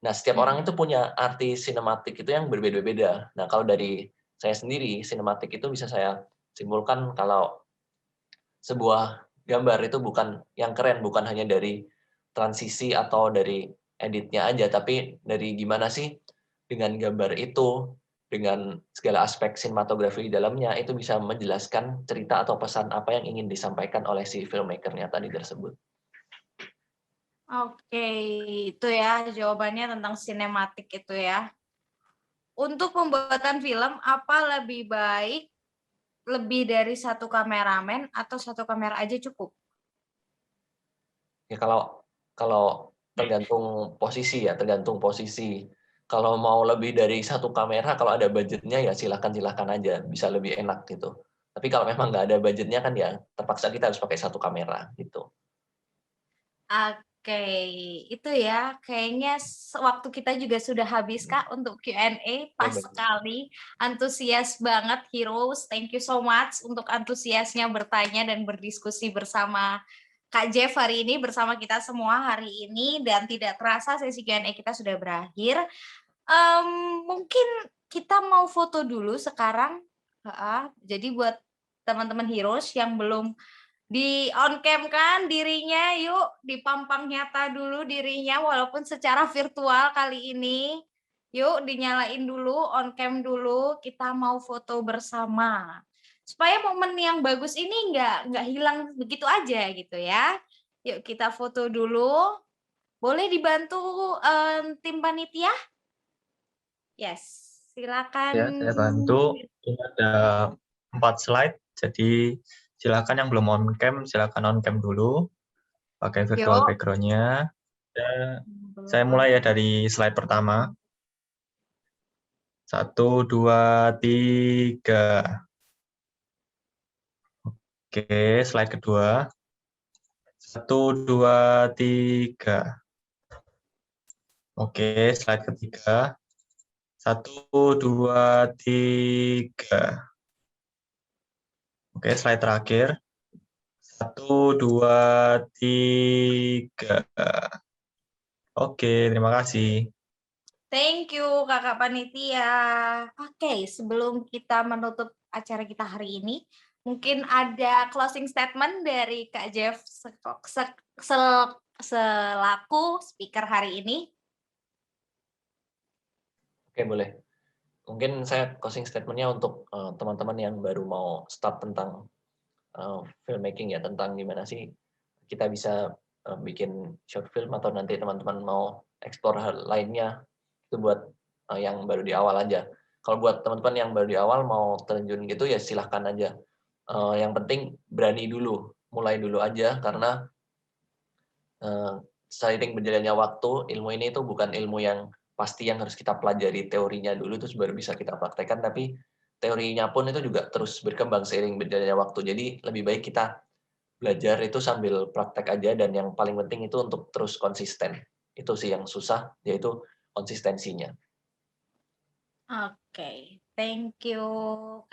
Nah, setiap orang itu punya arti sinematik itu yang berbeda-beda. Nah, kalau dari saya sendiri, sinematik itu bisa saya simpulkan kalau sebuah gambar itu bukan yang keren, bukan hanya dari transisi atau dari editnya aja, tapi dari gimana sih dengan gambar itu, dengan segala aspek sinematografi di dalamnya, itu bisa menjelaskan cerita atau pesan apa yang ingin disampaikan oleh si filmmaker-nya tadi tersebut. Oke, itu ya jawabannya tentang sinematik itu ya. Untuk pembuatan film, apa lebih baik lebih dari satu kameramen atau satu kamera aja cukup? Ya kalau tergantung posisi ya, tergantung posisi. Kalau mau lebih dari satu kamera, kalau ada budgetnya ya silakan aja, bisa lebih enak gitu. Tapi kalau memang nggak ada budgetnya kan ya terpaksa kita harus pakai satu kamera gitu. Oke, itu ya kayaknya waktu kita juga sudah habis Kak untuk Q&A, pas Baik. sekali, antusias banget Heroes, thank you so much untuk antusiasnya bertanya dan berdiskusi bersama Kak Jeff hari ini, bersama kita semua hari ini, dan tidak terasa sesi Q&A kita sudah berakhir. Mungkin kita mau foto dulu sekarang, jadi buat teman-teman Heroes yang belum di on cam kan dirinya, yuk dipampang nyata dulu dirinya walaupun secara virtual kali ini. Yuk dinyalain dulu, on cam dulu, kita mau foto bersama. Supaya momen yang bagus ini nggak hilang begitu aja gitu ya. Yuk kita foto dulu. Boleh dibantu tim panitia? Yes, silakan. Ya, saya bantu. Ini ada 4 slide, jadi silakan yang belum on cam, silakan on cam dulu, pakai virtual Yuk. background-nya. Saya mulai ya dari slide pertama. 1, 2, 3. Oke, slide kedua. 1, 2, 3. Oke, slide ketiga. 1, 2, 3. Oke, slide terakhir. 1, 2, 3. Oke, terima kasih. Thank you Kakak Panitia. Oke, sebelum kita menutup acara kita hari ini, mungkin ada closing statement dari Kak Jeff selaku speaker hari ini. Oke, boleh. Mungkin saya closing statement-nya untuk teman-teman yang baru mau start tentang filmmaking ya, tentang gimana sih kita bisa bikin short film atau nanti teman-teman mau explore hal lainnya, itu buat yang baru di awal aja. Kalau buat teman-teman yang baru di awal mau terjun gitu ya silahkan aja. Yang penting berani dulu, mulai dulu aja karena seiring berjalannya waktu, ilmu ini itu bukan ilmu yang pasti yang harus kita pelajari teorinya dulu terus baru bisa kita praktekkan, tapi teorinya pun itu juga terus berkembang seiring berjalannya waktu. Jadi lebih baik kita belajar itu sambil praktek aja, dan yang paling penting itu untuk terus konsisten. Itu sih yang susah, yaitu konsistensinya. Oke, thank you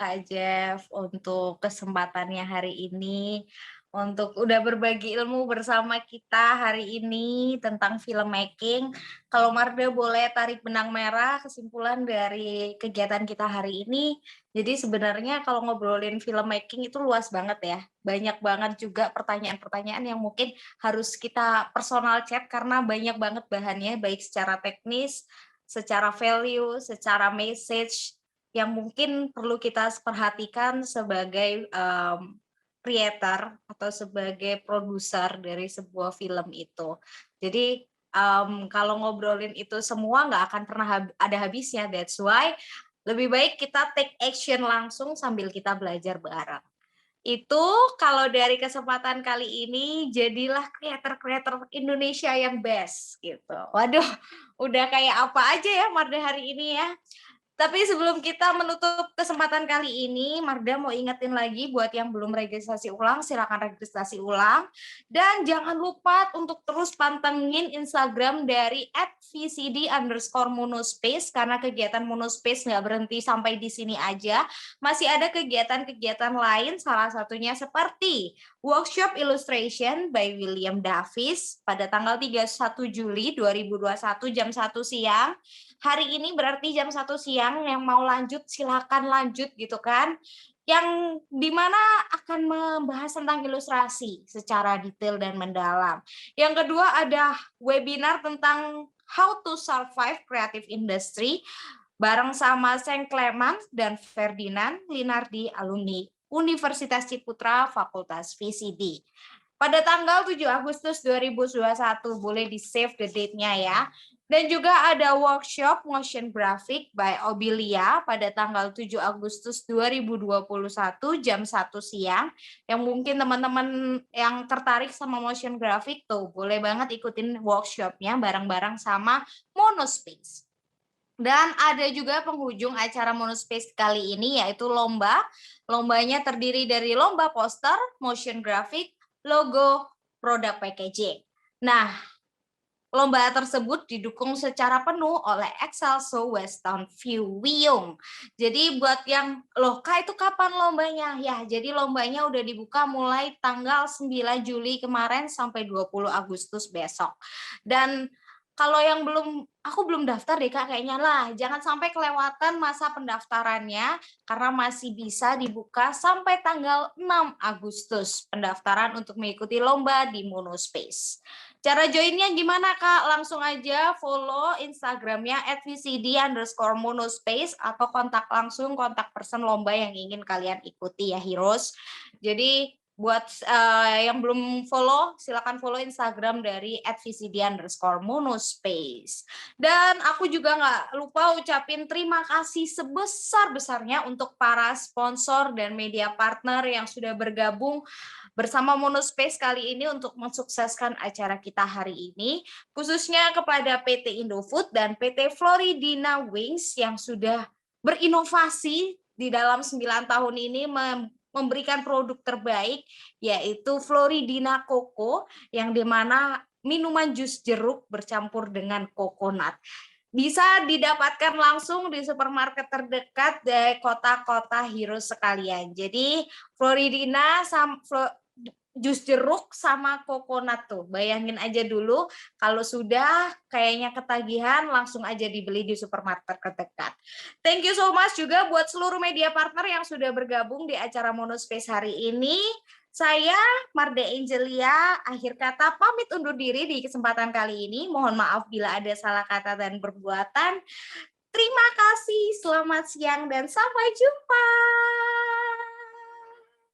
Kak Jeff untuk kesempatannya hari ini, untuk udah berbagi ilmu bersama kita hari ini tentang filmmaking. Kalau Marda boleh tarik benang merah kesimpulan dari kegiatan kita hari ini. Jadi sebenarnya kalau ngobrolin filmmaking itu luas banget ya. Banyak banget juga pertanyaan-pertanyaan yang mungkin harus kita personal chat karena banyak banget bahannya, baik secara teknis, secara value, secara message yang mungkin perlu kita perhatikan sebagai creator atau sebagai produser dari sebuah film itu. Jadi kalau ngobrolin itu semua nggak akan pernah ada habisnya. That's why lebih baik kita take action langsung sambil kita belajar bareng. Itu kalau dari kesempatan kali ini, jadilah kreator-kreator Indonesia yang best gitu. Waduh, udah kayak apa aja ya Marda hari ini ya. Tapi sebelum kita menutup kesempatan kali ini, Marda mau ingetin lagi buat yang belum registrasi ulang, silakan registrasi ulang. Dan jangan lupa untuk terus pantengin Instagram dari @vcd_monospace, karena kegiatan Monospace nggak berhenti sampai di sini aja. Masih ada kegiatan-kegiatan lain, salah satunya seperti Workshop Illustration by William Davis pada tanggal 31 Juli 2021 jam 1 siang. Hari ini berarti jam 1 siang, yang mau lanjut silakan lanjut gitu kan. Yang dimana akan membahas tentang ilustrasi secara detail dan mendalam. Yang kedua ada webinar tentang How to Survive Creative Industry bareng sama Seng Clement dan Ferdinand Linardi, alumni Universitas Ciputra Fakultas VCD. Pada tanggal 7 Agustus 2021, boleh di save the date-nya ya. Dan juga ada workshop motion graphic by Obilia pada tanggal 7 Agustus 2021 jam 1 siang. Yang mungkin teman-teman yang tertarik sama motion graphic tuh boleh banget ikutin workshopnya bareng-bareng sama Monospace. Dan ada juga penghujung acara Monospace kali ini yaitu lomba. Lombanya terdiri dari lomba poster, motion graphic, logo, produk packaging. Nah, lomba tersebut didukung secara penuh oleh Excelso Weston View Wiyung. Jadi buat yang, loh Kak itu kapan lombanya? Ya, jadi lombanya udah dibuka mulai tanggal 9 Juli kemarin sampai 20 Agustus besok. Dan kalau yang aku belum daftar deh Kak kayaknya lah. Jangan sampai kelewatan masa pendaftarannya karena masih bisa dibuka sampai tanggal 6 Agustus pendaftaran untuk mengikuti lomba di Monospace. Cara joinnya gimana Kak? Langsung aja follow Instagramnya @vcd_monospace atau kontak langsung kontak person lomba yang ingin kalian ikuti ya Heroes. Jadi buat yang belum follow, silakan follow Instagram dari @vcd_monospace. Dan aku juga nggak lupa ucapin terima kasih sebesar-besarnya untuk para sponsor dan media partner yang sudah bergabung bersama Monospace kali ini untuk mensukseskan acara kita hari ini, khususnya kepada PT Indofood dan PT Floridina Wings yang sudah berinovasi di dalam 9 tahun ini memberikan produk terbaik, yaitu Floridina Coco, yang dimana minuman jus jeruk bercampur dengan coconut. Bisa didapatkan langsung di supermarket terdekat dari kota-kota Heroes sekalian. Jadi Floridina jus jeruk sama coconut tuh. Bayangin aja dulu kalau sudah kayaknya ketagihan langsung aja dibeli di supermarket terdekat. Thank you so much juga buat seluruh media partner yang sudah bergabung di acara Monospace hari ini. Saya Marda Angelia, akhir kata pamit undur diri di kesempatan kali ini. Mohon maaf bila ada salah kata dan perbuatan. Terima kasih, selamat siang dan sampai jumpa.